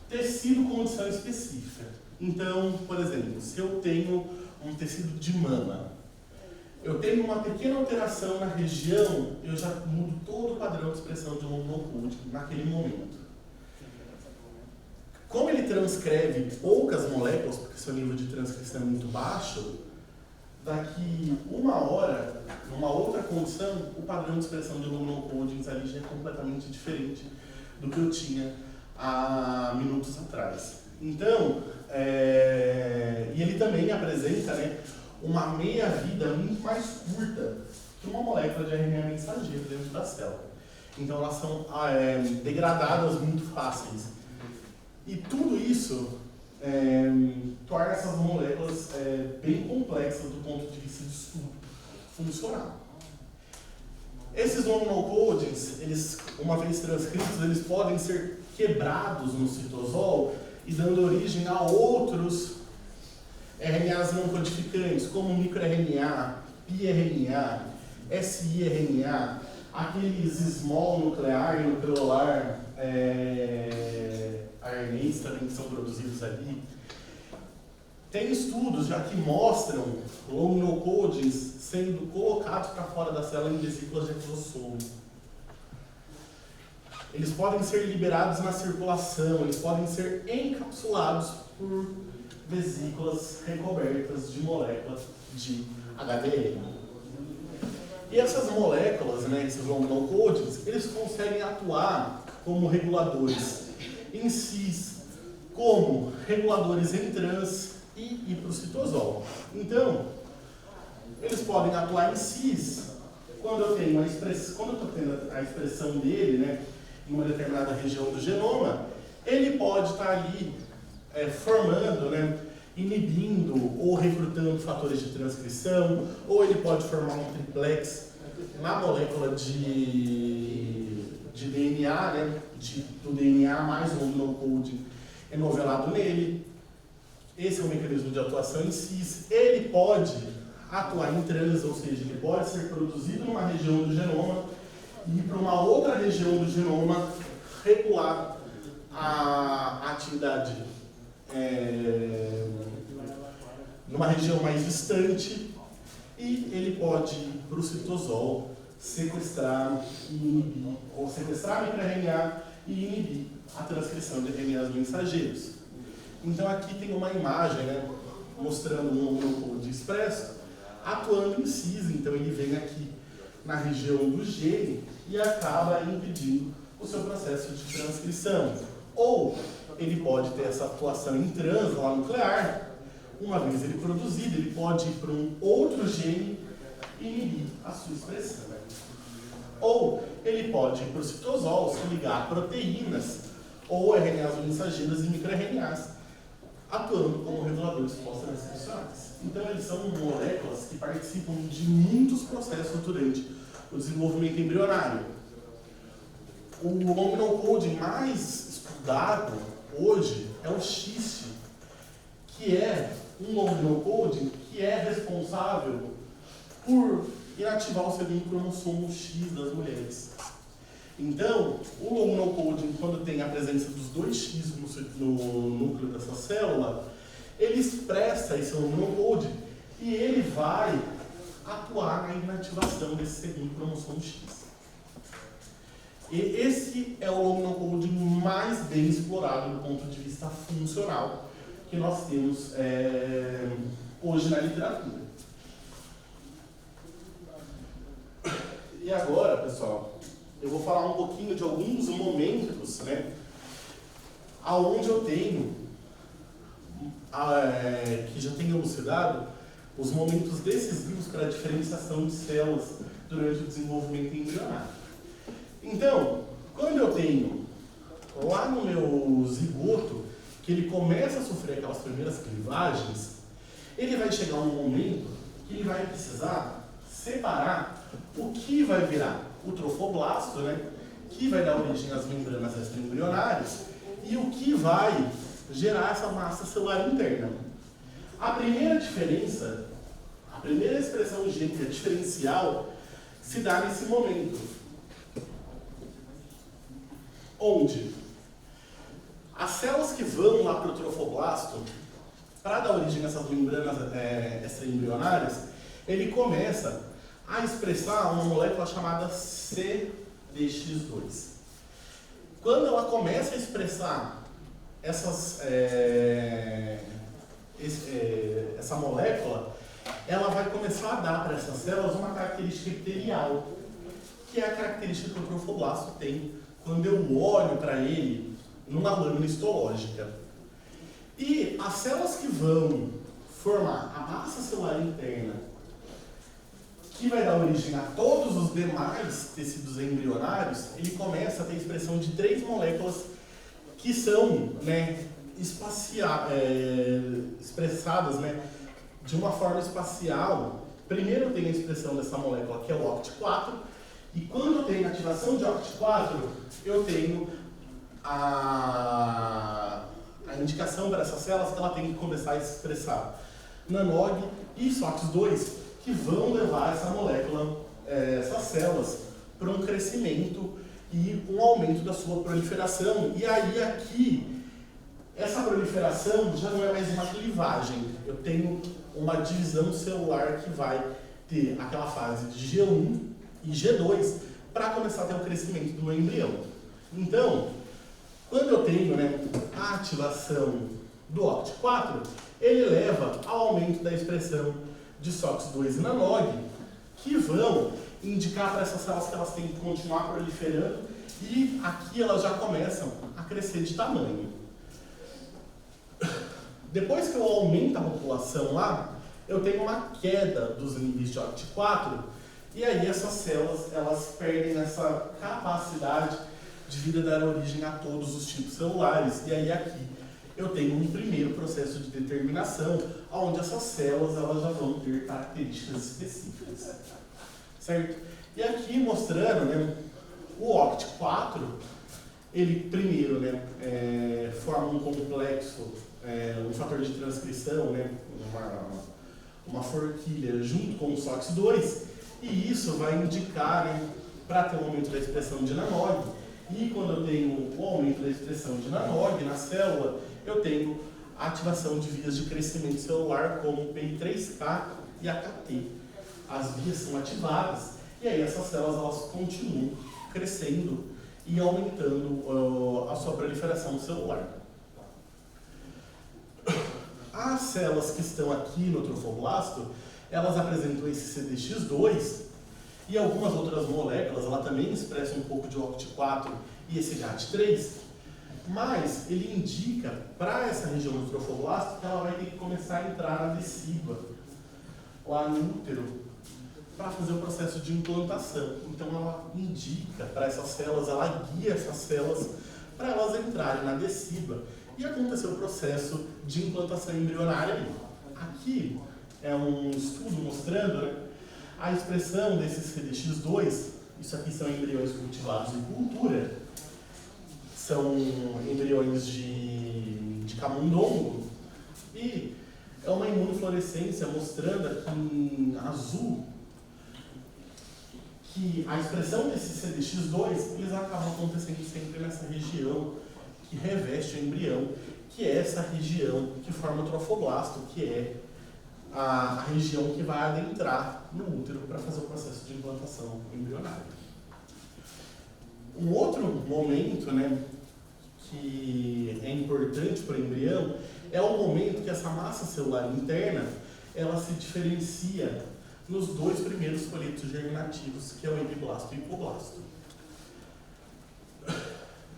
tecido condição específica. Então, por exemplo, se eu tenho um tecido de mama, eu tenho uma pequena alteração na região, eu já mudo todo o padrão de expressão de um long no-coding naquele momento. Como ele transcreve poucas moléculas, porque seu nível de transcrição é muito baixo, daqui uma hora, numa outra condição, o padrão de expressão de long no-codings ali já é completamente diferente do que eu tinha há minutos atrás. Então, e ele também apresenta, né, uma meia-vida muito mais curta que uma molécula de RNA mensageiro dentro da célula. Então, elas são degradadas muito fáceis. E tudo isso torna essas moléculas bem complexas do ponto de vista de estudo funcional. Esses long no-codings, eles, uma vez transcritos, eles podem ser quebrados no citosol e dando origem a outros RNAs não codificantes, como microRNA, piRNA, siRNA, aqueles small nuclear e nucleolar RNAs também que são produzidos ali. Tem estudos já que mostram long no-codings sendo colocados para fora da célula em vesículas de exossomo. Eles podem ser liberados na circulação, eles podem ser encapsulados por vesículas recobertas de moléculas de HDL. E essas moléculas, né, esses long no-codings, eles conseguem atuar como reguladores em cis, como reguladores em trans e ir para o citosol. Então, eles podem atuar em cis quando eu tenho quando eu estou tendo a expressão dele, né, em uma determinada região do genoma, ele pode estar ali formando, né, inibindo ou recrutando fatores de transcrição, ou ele pode formar um triplex na molécula de de DNA, né, do DNA mais o long non-coding enovelado nele. Esse é o mecanismo de atuação em cis. Ele pode atuar em trans, ou seja, ele pode ser produzido numa região do genoma e ir para uma outra região do genoma regular a atividade numa região mais distante, e ele pode ir para o citosol, sequestrar e inibir, ou sequestrar microRNA e inibir a transcrição de RNAs mensageiros. Então aqui tem uma imagem, né, mostrando um long non-code expresso atuando em cis. Então ele vem aqui na região do gene e acaba impedindo o seu processo de transcrição. Ou ele pode ter essa atuação em trans lá nuclear. Uma vez ele produzido, ele pode ir para um outro gene e inibir a sua expressão. Ou ele pode ir para o citosol, se ligar a proteínas ou RNAs mensageiras e microRNAs, atuando como reguladores pós-transcricionais. Então, eles são moléculas que participam de muitos processos durante o desenvolvimento embrionário. O long non-coding mais estudado hoje é o XIST, que é um long non-coding que é responsável por inativar o segundo cromossomo X das mulheres. Então, o long non-coding, quando tem a presença dos dois X no núcleo dessa célula, ele expressa esse long non-coding e ele vai atuar na inativação desse segundo cromossomo X. E esse é o long non-coding mais bem explorado do ponto de vista funcional que nós temos hoje na literatura. E agora, pessoal, eu vou falar um pouquinho de alguns momentos, né, aonde eu tenho, que já tenho elucidado, os momentos decisivos para a diferenciação de células durante o desenvolvimento embrionário. Então, quando eu tenho lá no meu zigoto, que ele começa a sofrer aquelas primeiras clivagens, ele vai chegar um momento que ele vai precisar separar o que vai virar o trofoblasto, né, que vai dar origem às membranas extraembrionárias, e o que vai gerar essa massa celular interna. A primeira diferença, a primeira expressão gênica diferencial se dá nesse momento, onde as células que vão lá para o trofoblasto, para dar origem a essas membranas extraembrionárias, ele começa a expressar uma molécula chamada CDX2. Quando ela começa a expressar essa molécula, ela vai começar a dar para essas células uma característica epitelial, que é a característica que o trofoblasto tem quando eu olho para ele numa lâmina histológica. E as células que vão formar a massa celular interna, que vai dar origem a todos os demais tecidos embrionários, ele começa a ter expressão de 3 moléculas que são, né, expressadas, né, de uma forma espacial. Primeiro tem a expressão dessa molécula, que é o OCT4, e quando eu tenho ativação de OCT4, eu tenho a indicação para essas células que ela tem que começar a expressar NANOG e SOX2, que vão levar essa molécula, essas células, para um crescimento e um aumento da sua proliferação. E aí aqui, essa proliferação já não é mais uma clivagem. Eu tenho uma divisão celular que vai ter aquela fase de G1 e G2 para começar a ter o crescimento do meu embrião. Então, quando eu tenho, né, a ativação do OCT4, ele leva ao aumento da expressão de SOX2 e NANOG, que vão indicar para essas células que elas têm que continuar proliferando, e aqui elas já começam a crescer de tamanho. Depois que eu aumento a população lá, eu tenho uma queda dos níveis de OCT4, e aí essas células elas perdem essa capacidade de vir dar origem a todos os tipos celulares. E aí aqui eu tenho um primeiro processo de determinação, onde essas células elas já vão ter características específicas, certo? E aqui mostrando, né, O OCT4, ele primeiro, né, forma um complexo, um fator de transcrição, né, uma forquilha junto com o SOX2, e isso vai indicar, né, para ter um aumento da expressão de NANOG. E quando eu tenho o aumento da expressão de NANOG na célula, eu tenho a ativação de vias de crescimento celular como PI3K e AKT. As vias são ativadas e aí essas células elas continuam crescendo e aumentando a sua proliferação celular. As células que estão aqui no trofoblasto, elas apresentam esse CDX2 e algumas outras moléculas, ela também expressa um pouco de OCT4 e esse GAT3, mas ele indica para essa região do trofoblasto que ela vai ter que começar a entrar na decídua, lá no útero, para fazer o processo de implantação. Então ela indica para essas células, ela guia essas células para elas entrarem na decídua e acontecer o processo de implantação embrionária. Aqui é um estudo mostrando, né, a expressão desses CDX2, isso aqui são embriões cultivados em cultura, são embriões de camundongo, e é uma imunofluorescência mostrando aqui em azul que a expressão desses CDX2, eles acabam acontecendo sempre nessa região que reveste o embrião, que é essa região que forma o trofoblasto, que é a região que vai adentrar no útero para fazer o processo de implantação embrionária. Um outro momento, né, que é importante para o embrião é o momento que essa massa celular interna ela se diferencia nos dois primeiros folhetos germinativos, que é o epiblasto e o hipoblasto.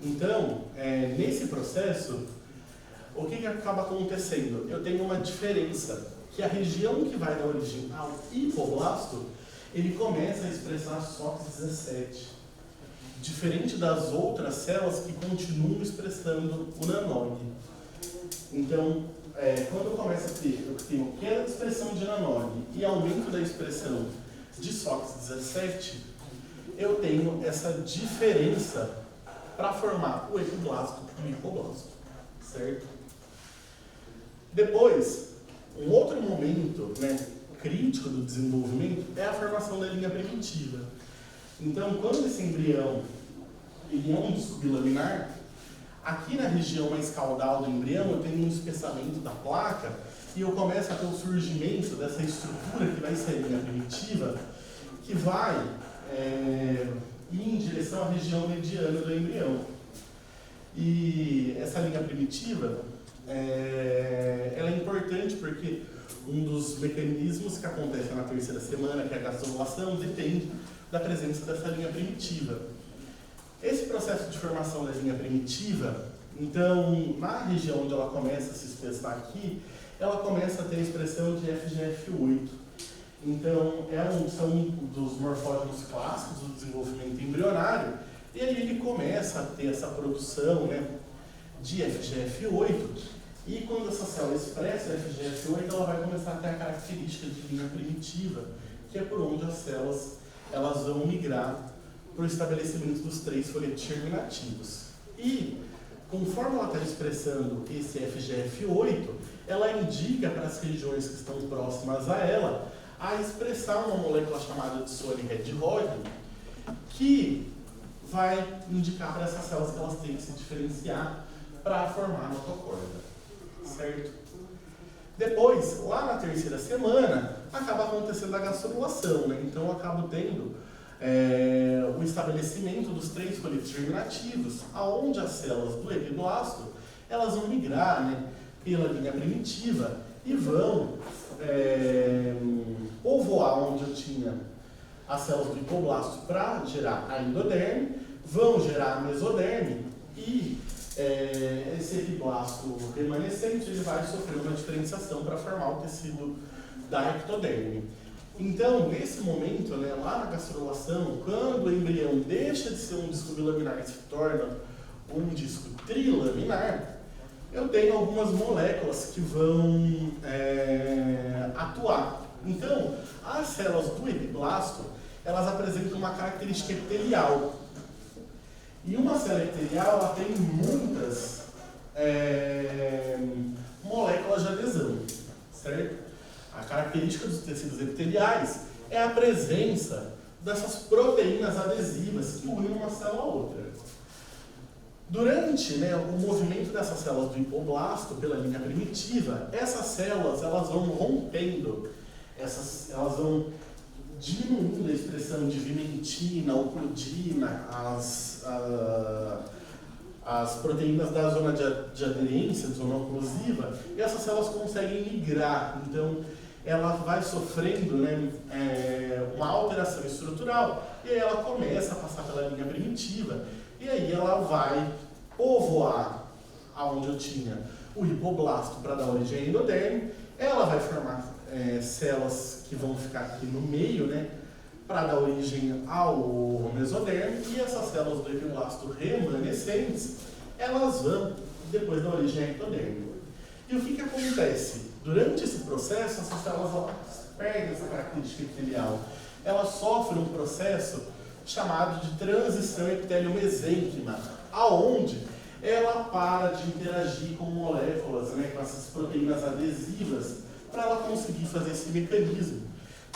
Então, nesse processo, o que acaba acontecendo? Eu tenho uma diferença, que a região que vai dar origem ao hipoblasto, ele começa a expressar SOX17, diferente das outras células que continuam expressando o NANOG. Então, quando começa a ter, eu tenho queda de expressão de NANOG e aumento da expressão de SOX17, eu tenho essa diferença para formar o epiblasto e o hipoblasto, certo? Depois, um outro momento, né, crítico do desenvolvimento é a formação da linha primitiva. Então, quando esse embrião ele é um disco bilaminar, aqui na região mais caudal do embrião eu tenho um espessamento da placa e eu começo a ter o surgimento dessa estrutura que vai ser a linha primitiva, que vai ir em direção à região mediana do embrião. E essa linha primitiva ela é importante porque um dos mecanismos que acontece na terceira semana, que é a gastrulação, depende da presença dessa linha primitiva. Esse processo de formação da linha primitiva, então, na região onde ela começa a se espessar aqui, ela começa a ter a expressão de FGF8. Então, são dos morfógenos clássicos do desenvolvimento embrionário, e aí ele começa a ter essa produção, né, de FGF8, e quando essa célula expressa FGF8, ela vai começar a ter a característica de linha primitiva, que é por onde as células elas vão migrar para o estabelecimento dos 3 folhetos germinativos. E, conforme ela está expressando esse FGF8, ela indica para as regiões que estão próximas a ela a expressar uma molécula chamada de Soli-Red-Hog, que vai indicar para essas células que elas têm que se diferenciar para formar a notocorda, certo? Depois, lá na terceira semana, acaba acontecendo a gastrulação, né? Então eu acabo tendo o estabelecimento dos 3 folhetos germinativos, aonde as células do epiblasto elas vão migrar, né, pela linha primitiva e vão povoar onde eu tinha as células do hipoblasto para gerar a endoderme, vão gerar a mesoderme e esse epiblasto remanescente ele vai sofrer uma diferenciação para formar o tecido da ectoderme. Então, nesse momento, né, lá na gastrulação, quando o embrião deixa de ser um disco bilaminar e se torna um disco trilaminar, eu tenho algumas moléculas que vão atuar. Então, as células do epiblasto, elas apresentam uma característica epitelial. E uma célula epitelial ela tem muitas moléculas de adesão, certo? A característica dos tecidos epiteliais é a presença dessas proteínas adesivas que unem uma célula a outra. Durante o movimento dessas células do hipoblasto pela linha primitiva, essas células elas vão rompendo, elas vão diminuindo a expressão de vimentina, ocludina, as proteínas da zona de aderência, de zona oclusiva, e essas células conseguem migrar. Então, ela vai sofrendo uma alteração estrutural, e aí ela começa a passar pela linha primitiva, e aí ela vai povoar aonde eu tinha o hipoblasto para dar origem à endoderme, ela vai formar células que vão ficar aqui no meio, para dar origem ao mesoderme, e essas células do hipoblasto remanescentes, elas vão depois dar origem à ectoderme. E o que acontece? Durante esse processo, essas células perdem essa característica epitelial. Elas sofrem um processo chamado de transição epitélio-mesênquima, aonde ela para de interagir com moléculas, com essas proteínas adesivas, para ela conseguir fazer esse mecanismo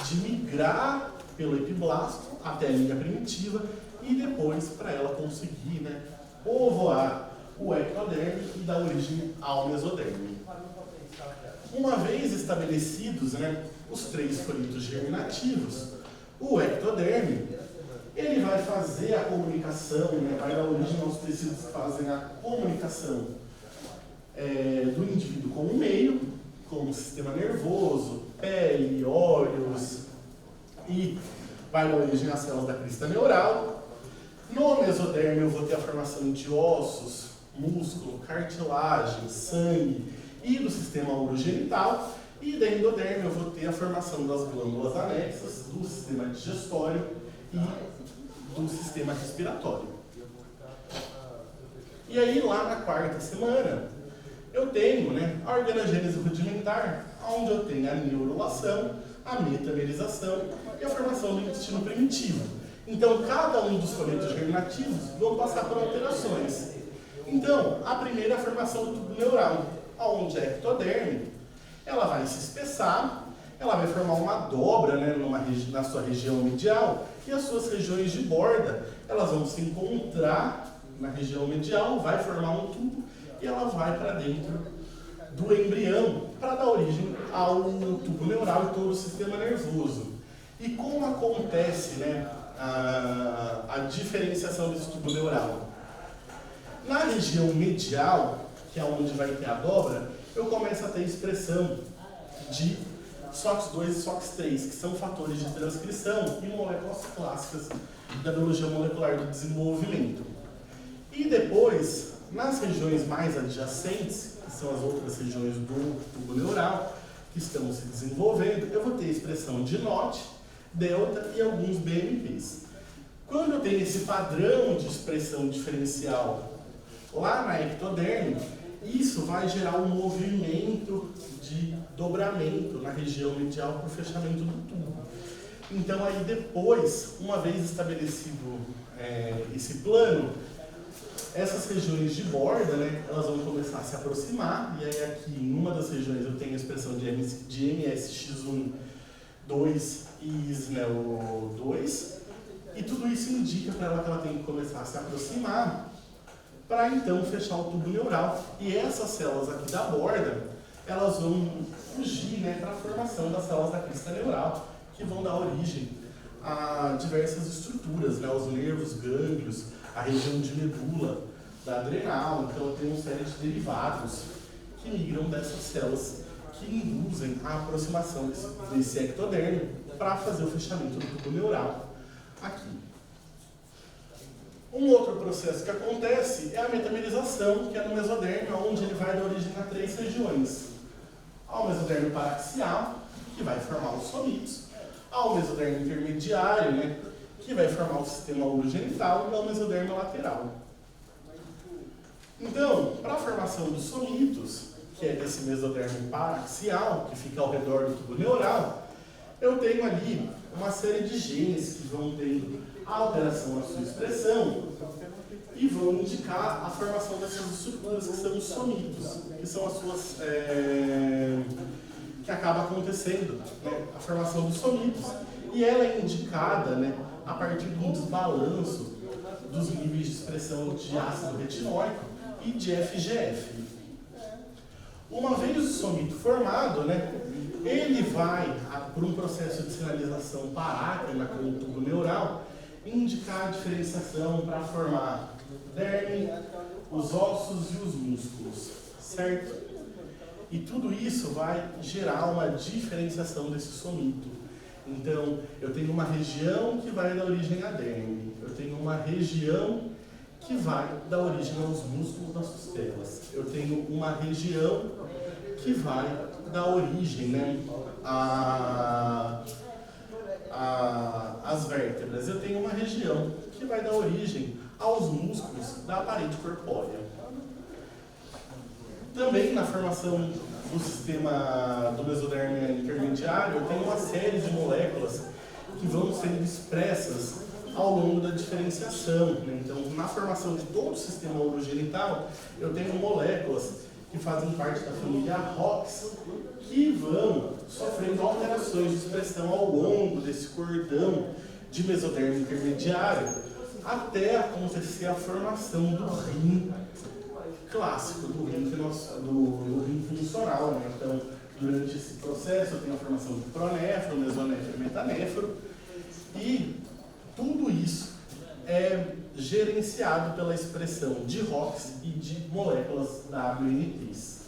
de migrar pelo epiblasto até a linha primitiva e depois para ela conseguir povoar o ectoderme e dar origem ao mesoderme. Uma vez estabelecidos os 3 folitos germinativos, o ectoderme ele vai fazer a comunicação, vai dar origem aos tecidos que fazem a comunicação do indivíduo com o meio, como o sistema nervoso, pele, olhos, e vai dar origem às células da crista neural. No mesoderme eu vou ter a formação de ossos, músculo, cartilagem, sangue e do sistema urogenital, e da endoderme eu vou ter a formação das glândulas anexas, do sistema digestório e do sistema respiratório. E aí lá na 4ª semana eu tenho a organogênese rudimentar, onde eu tenho a neurulação, a metamerização e a formação do intestino primitivo. Então, cada um dos folhetos germinativos vão passar por alterações. Então, a primeira é a formação do tubo neural, onde a ectoderme ela vai se espessar, ela vai formar uma dobra na sua região medial, e as suas regiões de borda elas vão se encontrar na região medial, vai formar um tubo e ela vai para dentro do embrião para dar origem ao tubo neural e todo o sistema nervoso. E como acontece a diferenciação desse tubo neural? Na região medial, que é onde vai ter a dobra, eu começo a ter expressão de SOX2 e SOX3, que são fatores de transcrição e moléculas clássicas da biologia molecular do desenvolvimento. E depois, nas regiões mais adjacentes, que são as outras regiões do tubo neural, que estão se desenvolvendo, eu vou ter expressão de NOT, delta e alguns BMPs. Quando eu tenho esse padrão de expressão diferencial lá na ectoderme, isso vai gerar um movimento de dobramento na região medial para o fechamento do tubo. Então aí depois, uma vez estabelecido esse plano, essas regiões de borda, elas vão começar a se aproximar, e aí aqui em uma das regiões eu tenho a expressão de MSX1, 2 e SNEL2, e tudo isso indica para ela que ela tem que começar a se aproximar para então fechar o tubo neural. E essas células aqui da borda, elas vão fugir para a formação das células da crista neural, que vão dar origem a diversas estruturas, os nervos, gânglios, a região de medula da adrenal. Então tem uma série de derivados que migram dessas células que induzem a aproximação desse ectoderme para fazer o fechamento do tubo neural aqui. Um outro processo que acontece é a metamerização, que é no mesoderme, onde ele vai dar origem a 3 regiões. Ao mesoderme paraxial, que vai formar os somitos, ao mesoderme intermediário, que vai formar o sistema urogenital, e ao mesoderme lateral. Então, para a formação dos somitos, que é desse mesoderme paraxial, que fica ao redor do tubo neural, eu tenho ali uma série de genes que vão tendo alteração na sua expressão e vão indicar a formação dessas estruturas, que são os somitos, que são as suas... que acaba acontecendo, né, a formação dos somitos, e ela é indicada, né, a partir do desbalanço dos níveis de expressão de ácido retinóico e de FGF. Uma vez o somito formado, né, ele vai, por um processo de sinalização parácrina com o tubo neural, indicar a diferenciação para formar derme, os ossos e os músculos, certo? E tudo isso vai gerar uma diferenciação desse somito. Então, eu tenho uma região que vai dar origem à derme, eu tenho uma região que vai dar origem aos músculos das costelas, eu tenho uma região que vai dar origem, né, às vértebras, eu tenho uma região que vai dar origem aos músculos da parede corpórea. Também na formação do sistema do mesoderme intermediário, eu tenho uma série de moléculas que vão sendo expressas ao longo da diferenciação, né? Então, na formação de todo o sistema urogenital, eu tenho moléculas que fazem parte da família ROX, que vão sofrendo alterações de expressão ao longo desse cordão de mesoderme intermediário, até acontecer a formação do rim clássico, do rim funcional, né? Então, durante esse processo, eu tenho a formação de pronéfro, mesonéfro e metanéfro, e tudo isso é gerenciado pela expressão de ROX e de moléculas WNTs.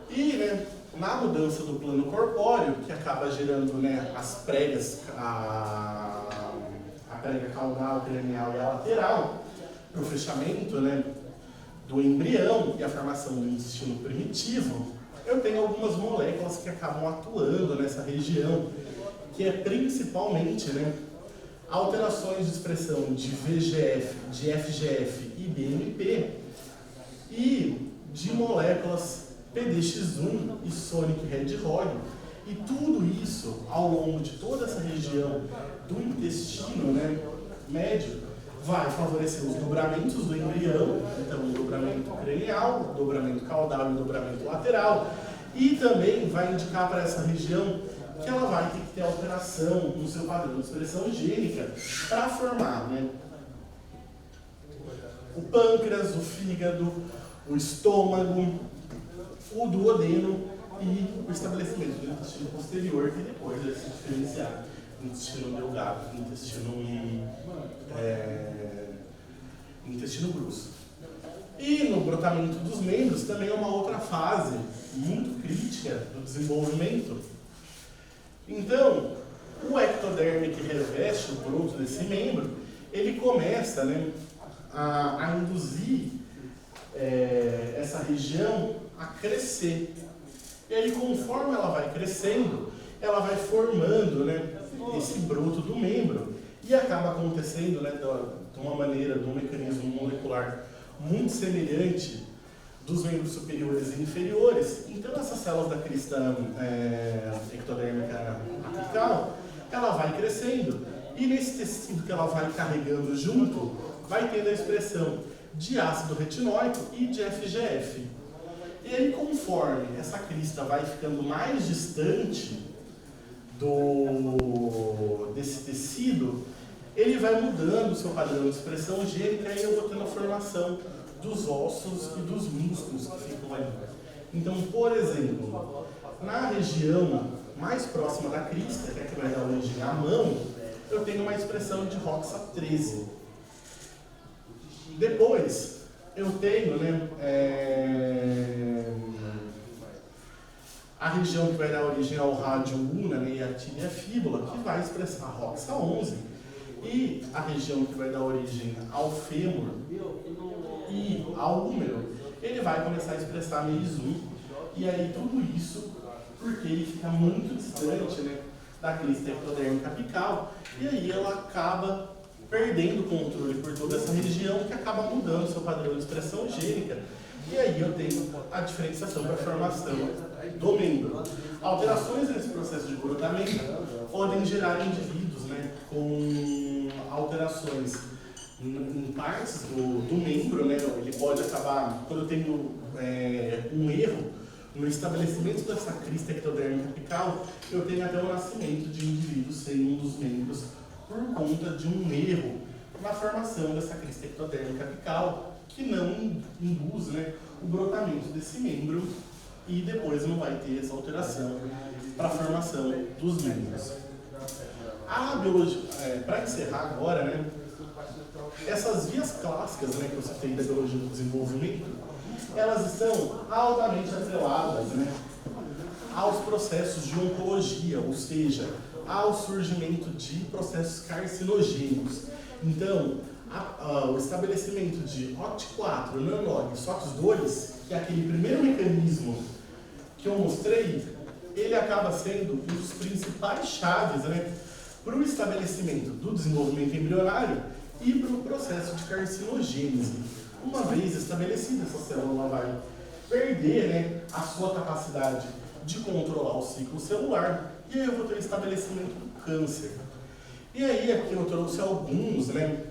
E, né, na mudança do plano corpóreo, que acaba gerando, né, as pregas, a prega caudal, cranial e a lateral, para o fechamento, né, do embrião e a formação do intestino primitivo, eu tenho algumas moléculas que acabam atuando nessa região, que é principalmente, né, alterações de expressão de VGF, de FGF e BMP e de moléculas PDX1 e Sonic Hedgehog, e tudo isso ao longo de toda essa região do intestino, né, médio, vai favorecer os dobramentos do embrião, então o dobramento cranial, o dobramento caudal e o dobramento lateral, e também vai indicar para essa região que ela vai ter que ter alteração no seu padrão de expressão gênica para formar, né, o pâncreas, o fígado, o estômago, o duodeno e o estabelecimento do intestino posterior, que depois vai se diferenciar no intestino delgado, no intestino grosso. E no brotamento dos membros também é uma outra fase muito crítica do desenvolvimento. Então, o ectoderme que reveste o broto desse membro, ele começa, né, a induzir essa região a crescer. E aí, conforme ela vai crescendo, ela vai formando, né, esse broto do membro, e acaba acontecendo, né, de uma maneira, de um mecanismo molecular muito semelhante dos membros superiores e inferiores. Então, essas células da crista ectodérmica apical, ela vai crescendo, e nesse tecido que ela vai carregando junto, vai tendo a expressão de ácido retinóico e de FGF. E aí, conforme essa crista vai ficando mais distante desse tecido, ele vai mudando o seu padrão de expressão gênica, e eu vou tendo a formação dos ossos e dos músculos que ficam ali. Então, por exemplo, na região mais próxima da crista, que é que vai dar origem à mão, eu tenho uma expressão de ROXA13. Depois, eu tenho, né, a região que vai dar origem ao rádio ulna, né, e a tíbia fíbula, que vai expressar ROXA11, e a região que vai dar origem ao fêmur e ao húmero, ele vai começar a expressar MEIS1, e aí tudo isso porque ele fica muito distante, né, da crista ectodérmica apical, e aí ela acaba perdendo o controle por toda essa região, que acaba mudando seu padrão de expressão gênica, e aí eu tenho a diferenciação para a formação do membro. Alterações nesse processo de brotamento podem gerar indivíduos, né, com alterações em partes do membro, né? Ele pode acabar, quando eu tenho um erro no estabelecimento dessa crista ectodérmica apical, eu tenho até o nascimento de indivíduos sem um dos membros por conta de um erro na formação dessa crista ectodérmica apical, que não induz, né, o brotamento desse membro e depois não vai ter essa alteração para a formação dos membros. A biologia, para encerrar agora, né, essas vias clássicas, né, que eu citei da biologia do desenvolvimento, elas estão altamente atreladas, né, aos processos de oncologia, ou seja, ao surgimento de processos carcinogênicos. Então, o estabelecimento de OCT4, NANOG e SOX2, que é aquele primeiro mecanismo que eu mostrei, ele acaba sendo um dos principais chaves, né, para o estabelecimento do desenvolvimento embrionário e para o processo de carcinogênese. Uma vez estabelecida, essa célula vai perder, né, a sua capacidade de controlar o ciclo celular e aí eu vou ter o estabelecimento do câncer. E aí aqui eu trouxe alguns, né,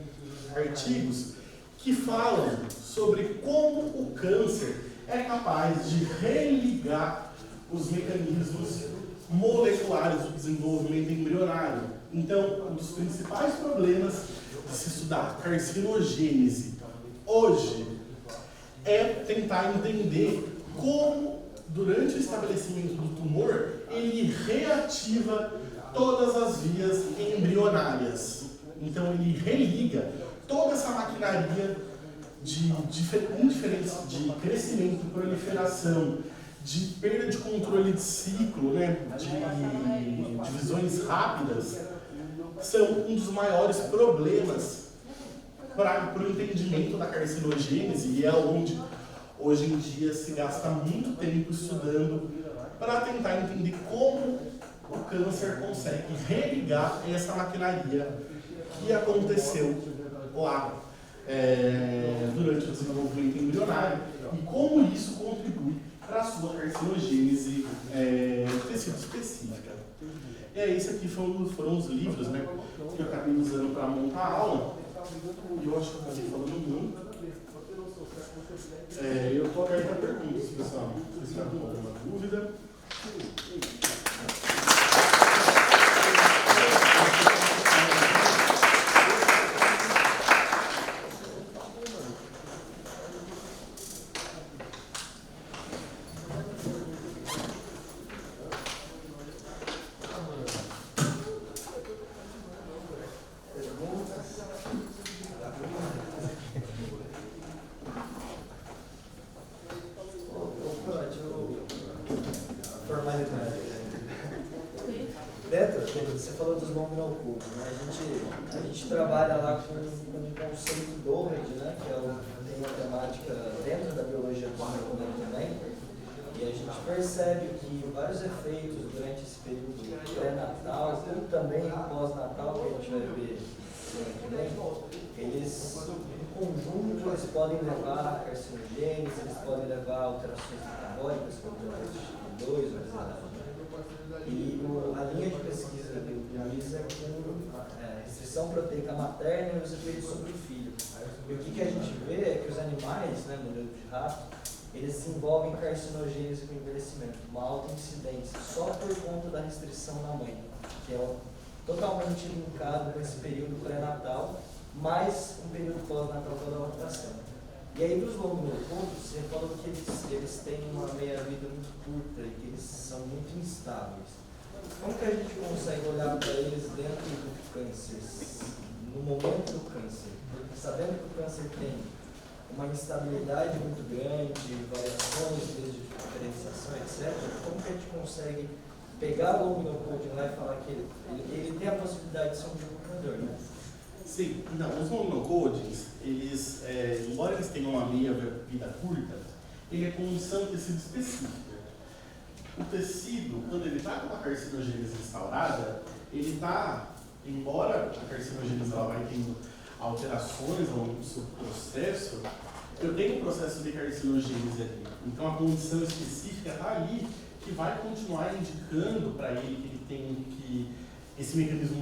artigos que falam sobre como o câncer é capaz de religar os mecanismos moleculares do desenvolvimento embrionário. Então, um dos principais problemas de se estudar carcinogênese hoje é tentar entender como, durante o estabelecimento do tumor, ele reativa todas as vias embrionárias. Então, ele religa toda essa maquinaria de crescimento, proliferação, de perda de controle de ciclo, né, de divisões rápidas, são um dos maiores problemas para o entendimento da carcinogênese e é onde hoje em dia se gasta muito tempo estudando para tentar entender como o câncer consegue religar essa maquinaria que aconteceu lá durante o desenvolvimento embrionário e como isso contribui para a sua carcinogênese tecido específica. E aí, esses aqui foram os livros, né, que eu acabei usando para montar a aula. E eu acho que eu acabei falando muito. Eu estou aberto a perguntas, pessoal. Se vocês tiverem alguma dúvida. Você falou dos longinocultos, né? A gente trabalha lá com um conceito DORED, né? Que tem uma temática dentro da biologia molecular também. E a gente percebe que vários efeitos durante esse período pré-natal e também pós-natal, que a gente vai ver também, eles, em conjunto, eles podem levar a carcinogênese, eles podem levar a alterações metabólicas, como o TIP2, e a linha de pesquisa do Luiz é com restrição proteica materna e os efeitos sobre o filho. E o que a gente vê é que os animais, né, modelo de rato, eles desenvolvem carcinogênese com envelhecimento, uma alta incidência, só por conta da restrição na mãe, que é totalmente linkado com esse período pré-natal, mais um período pós-natal pela lactação. E aí, dos longinocultos, você falou que eles têm uma meia-vida muito curta e que eles são muito instáveis. Como que a gente consegue olhar para eles dentro do câncer, no momento do câncer? Porque sabendo que o câncer tem uma instabilidade muito grande, variações desde diferenciação, etc., como que a gente consegue pegar o longinoculto lá e falar que ele tem a possibilidade de ser um divulgador, né? Sim, não, os monocodes, eles, embora eles tenham uma meia-vida curta, ele é condição de tecido específica. O tecido, quando ele está com a carcinogênese instaurada, ele está, embora a carcinogênese ela vai tendo alterações ao longo do seu processo, eu tenho um processo de carcinogênese ali. Então a condição específica está ali, que vai continuar indicando para ele que ele tem esse mecanismo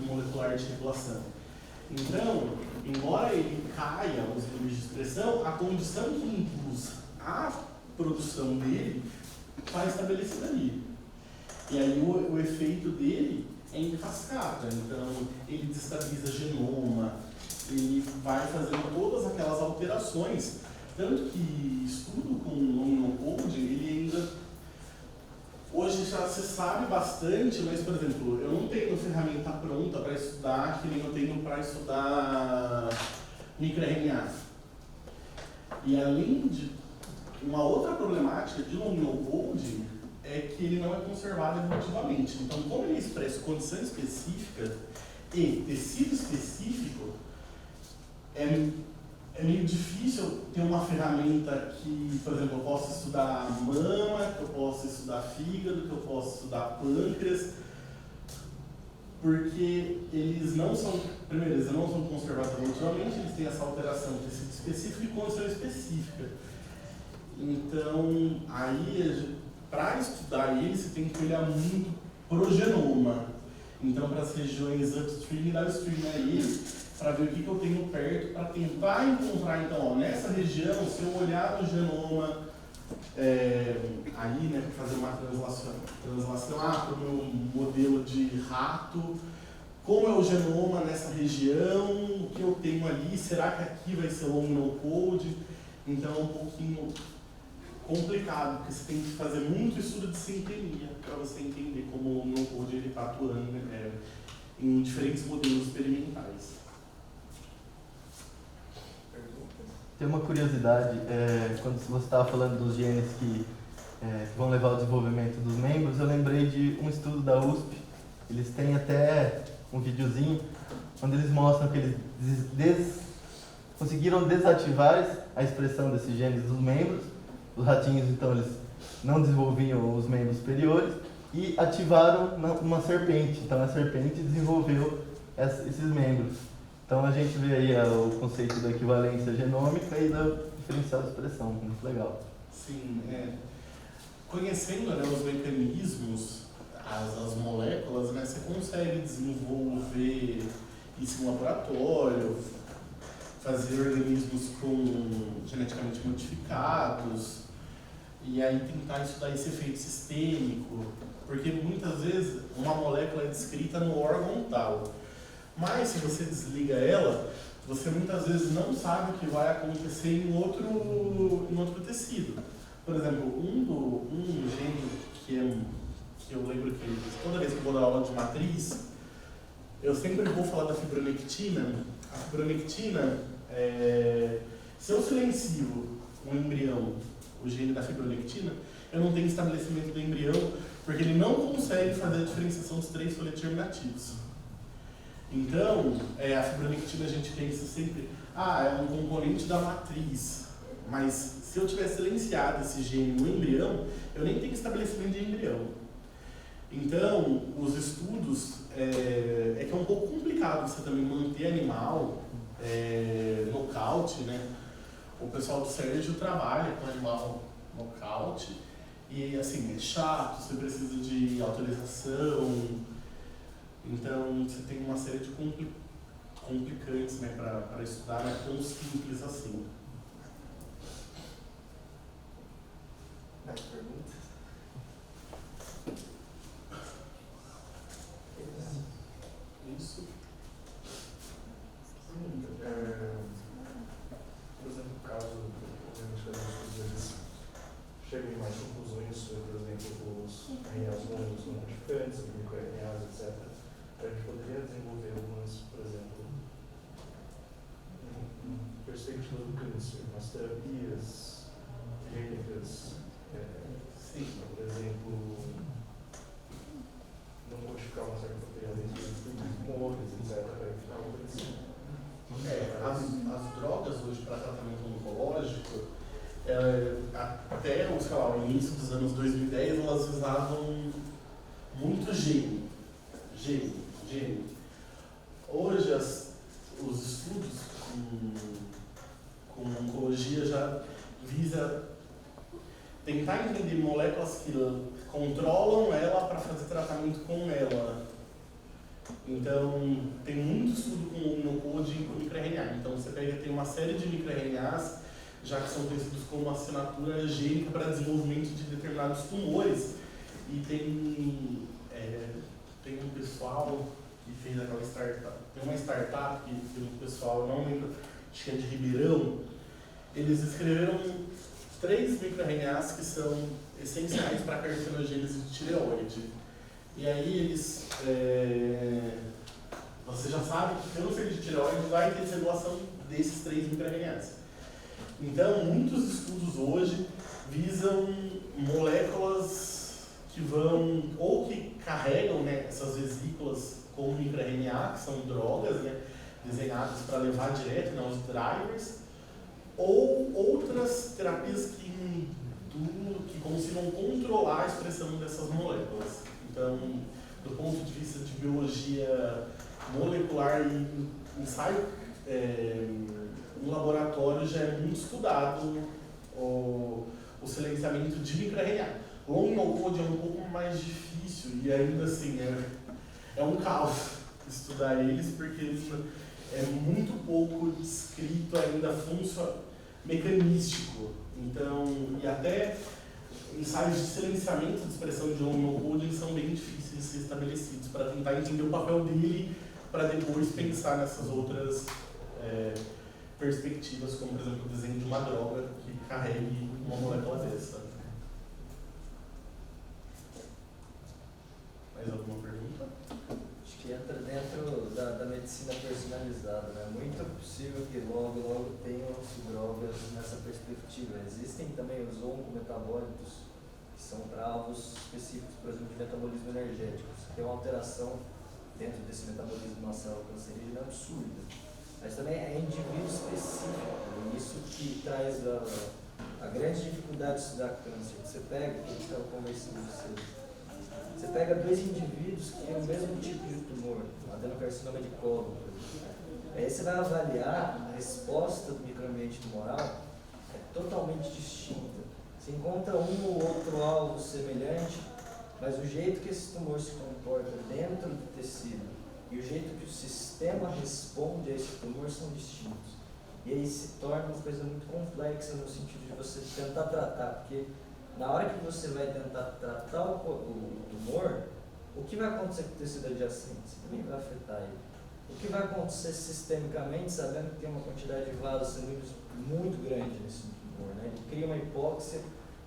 molecular de regulação. Então, embora ele caia os limites de expressão, a condição que induz a produção dele está estabelecida ali. E aí o efeito dele é em cascata. Então, ele desestabiliza genoma, ele vai fazendo todas aquelas alterações. Tanto que estudo com long code, ele ainda... Hoje já se sabe bastante, mas, por exemplo, eu não tenho ferramenta pronta para estudar, que nem eu tenho para estudar microRNA. E além de... Uma outra problemática de long code é que ele não é conservado evolutivamente. Então, como ele expressa condição específica e tecido específico, é meio difícil ter uma ferramenta que, por exemplo, eu possa estudar mama, que eu possa estudar fígado, que eu possa estudar pâncreas, porque eles não são, primeiro, eles não são conservados evolutivamente, eles têm essa alteração de tecido específico e condição específica. Então, aí, para estudar ele, você tem que olhar muito pro genoma. Então, para as regiões upstream e downstream aí, para ver o que eu tenho perto, para tentar encontrar, então, ó, nessa região, se eu olhar no genoma, aí, né, para fazer uma translação para o meu modelo de rato, como é o genoma nessa região, o que eu tenho ali, será que aqui vai ser long no code? Então, é um pouquinho complicado, porque você tem que fazer muito estudo de sincronia para você entender como o long no code está atuando, né, em diferentes modelos experimentais. Tem uma curiosidade, quando você estava falando dos genes que vão levar ao desenvolvimento dos membros, eu lembrei de um estudo da USP, eles têm até um videozinho, onde eles mostram que eles conseguiram desativar a expressão desses genes dos membros, os ratinhos então eles não desenvolviam os membros superiores, e ativaram uma serpente, então a serpente desenvolveu esses membros. Então a gente vê aí o conceito da equivalência genômica e da diferencial de expressão, muito legal. Sim, conhecendo, né, os mecanismos, as moléculas, né, você consegue desenvolver isso em laboratório, fazer organismos geneticamente modificados, e aí tentar estudar esse efeito sistêmico, porque muitas vezes uma molécula é descrita no órgão tal. Mas se você desliga ela, você muitas vezes não sabe o que vai acontecer em outro tecido. Por exemplo, um gene que eu lembro que toda vez que eu vou dar aula de matriz, eu sempre vou falar da fibronectina. A fibronectina, se eu silencio um embrião, o gene da fibronectina, eu não tenho estabelecimento do embrião, porque ele não consegue fazer a diferenciação dos 3 folhetos germinativos. Então, a fibronectina a gente pensa sempre, é um componente da matriz, mas se eu tiver silenciado esse gene no embrião, eu nem tenho estabelecimento de embrião. Então, os estudos, que é um pouco complicado você também manter animal nocaute, né? O pessoal do Sérgio trabalha com animal nocaute e, assim, é chato, você precisa de autorização. Então, você tem uma série de complicantes, né, para estudar, não é tão simples assim. Mais perguntas? Isso. Por exemplo, caso os cheguem a mais conclusões sobre, por exemplo, os RNAs longos não modificantes, microRNAs, etc., a gente poderia desenvolver algumas, por exemplo, em perspectiva do câncer, umas terapias gênicas, por exemplo, não modificar uma certa proteína dentro de tumores, etc., para evitar algo assim. As drogas hoje para tratamento oncológico, até o início dos anos 2010, elas usavam muito gene. Hoje, os estudos com oncologia já visa tentar entender moléculas que controlam ela para fazer tratamento com ela. Então, tem muito estudo com o code pega, tem uma série de microRNAs, já que são conhecidos como assinatura gênica para desenvolvimento de determinados tumores. E tem um pessoal que fez aquela startup, tem uma startup que tem um pessoal, não lembro, acho que é de Ribeirão, eles escreveram 3 microRNAs que são essenciais para a carcinogênese de tireoide. E aí eles, você já sabe que câncer de tireoide vai ter doação desses 3 microRNAs. Então, muitos estudos hoje visam moléculas que vão, ou que carregam, né, essas vesículas como microRNA, que são drogas, né, desenhadas para levar direto, né, os drivers, ou outras terapias que consigam controlar a expressão dessas moléculas. Então, do ponto de vista de biologia molecular e ensaio no laboratório, já é muito estudado o silenciamento de microRNA. Long no-code é um pouco mais difícil e ainda assim é um caos estudar eles, porque é muito pouco descrito ainda mecanístico. Então, e até ensaios de silenciamento de expressão de long no-code são bem difíceis de ser estabelecidos para tentar entender o papel dele para depois pensar nessas outras perspectivas, como por exemplo o desenho de uma droga que carregue uma molécula dessa. Mais alguma pergunta? Acho que entra dentro da medicina personalizada, né? Muito possível que logo tenham-se drogas nessa perspectiva. Existem também os oncometabólitos, que são para alvos específicos, por exemplo, de metabolismo energético. Você tem uma alteração dentro desse metabolismo na célula cancerígena absurda. Mas também é indivíduo específico, e isso que traz a grande dificuldade de estudar câncer. Você pega, que a gente estava conversando com você pega 2 indivíduos que têm o mesmo tipo de tumor, adenocarcinoma de cólon, por exemplo. Aí você vai avaliar a resposta do microambiente tumoral, é totalmente distinta. Você encontra um ou outro alvo semelhante, mas o jeito que esse tumor se comporta dentro do tecido e o jeito que o sistema responde a esse tumor são distintos. E aí se torna uma coisa muito complexa no sentido de você tentar tratar, porque na hora que você vai tentar tratar o tumor, o que vai acontecer com o tecido adjacente? Você também vai afetar ele. O que vai acontecer sistemicamente, sabendo que tem uma quantidade de vasos sanguíneos muito grande nesse tumor, né? Ele cria uma hipóxia,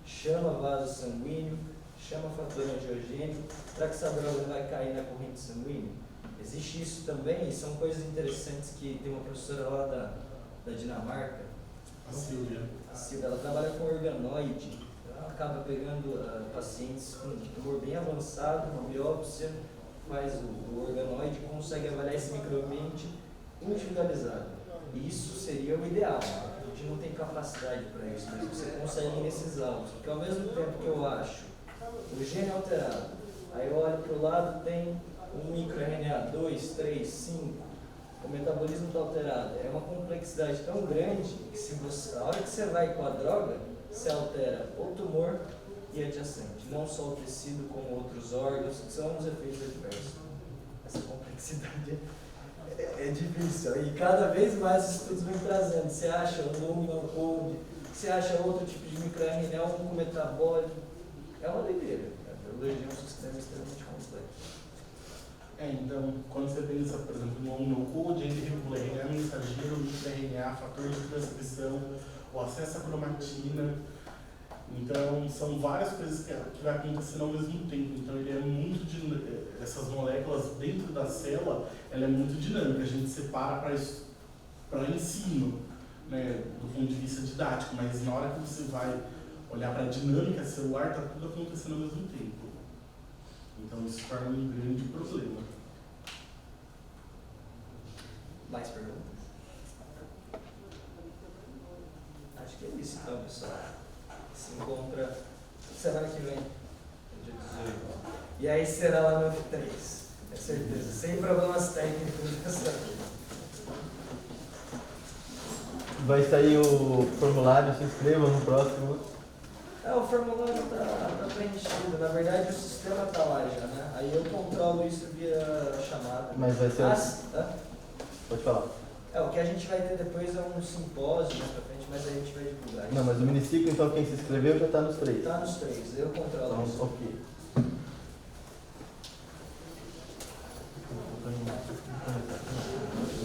chama vaso sanguíneo, chama fator angiogênico, será que essa droga vai cair na corrente sanguínea? Existe isso também, e são coisas interessantes que tem uma professora lá da Dinamarca, A Silvia. ela trabalha com organoide. Ela acaba pegando pacientes com tumor bem avançado, uma biópsia, faz o organoide e consegue avaliar esse microambiente individualizado. E isso seria o ideal. A gente não tem capacidade para isso, mas você consegue nesses alvos. Porque ao mesmo tempo que eu acho o gene alterado, aí eu olho para o lado, tem um microRNA 2, 3, 5, o metabolismo está alterado. É uma complexidade tão grande que a hora que você vai com a droga, se altera o tumor e adjacente, não só o tecido como outros órgãos, que são os efeitos adversos. Essa complexidade é difícil, e cada vez mais os estudos vêm trazendo. Você acha um long no-code, você acha outro tipo de microRNA, um metabólico, é uma doideira. A biologia é um sistema extremamente complexo. Então, quando você pensa, por exemplo, no long no-code, ele regula RNA mensageiro, microRNA, fator de transcrição, o acesso à cromatina. Então, são várias coisas que vai acontecendo ao mesmo tempo. Então, ele é muito essas moléculas dentro da célula, ela é muito dinâmica. A gente separa para ensino, né, do ponto de vista didático, mas na hora que você vai olhar para a dinâmica celular, está tudo acontecendo ao mesmo tempo. Então, isso torna um grande problema. Mais perguntas? Acho que é isso então, pessoal. Se encontra semana que vem, dia 18. E aí será lá no F3, é certeza. Sem problemas técnicos dessa vez. Vai sair o formulário, se inscreva no próximo. O formulário está preenchido. Na verdade, o sistema está lá já, né? Aí eu controlo isso via chamada. Mas vai ser. Tá? Pode falar. O que a gente vai ter depois é um simpósio mais pra frente, mas a gente vai divulgar isso. Não, mas o miniciclo, então, quem se inscreveu já está nos 3. Tá nos 3, eu controlo Então, isso. ok.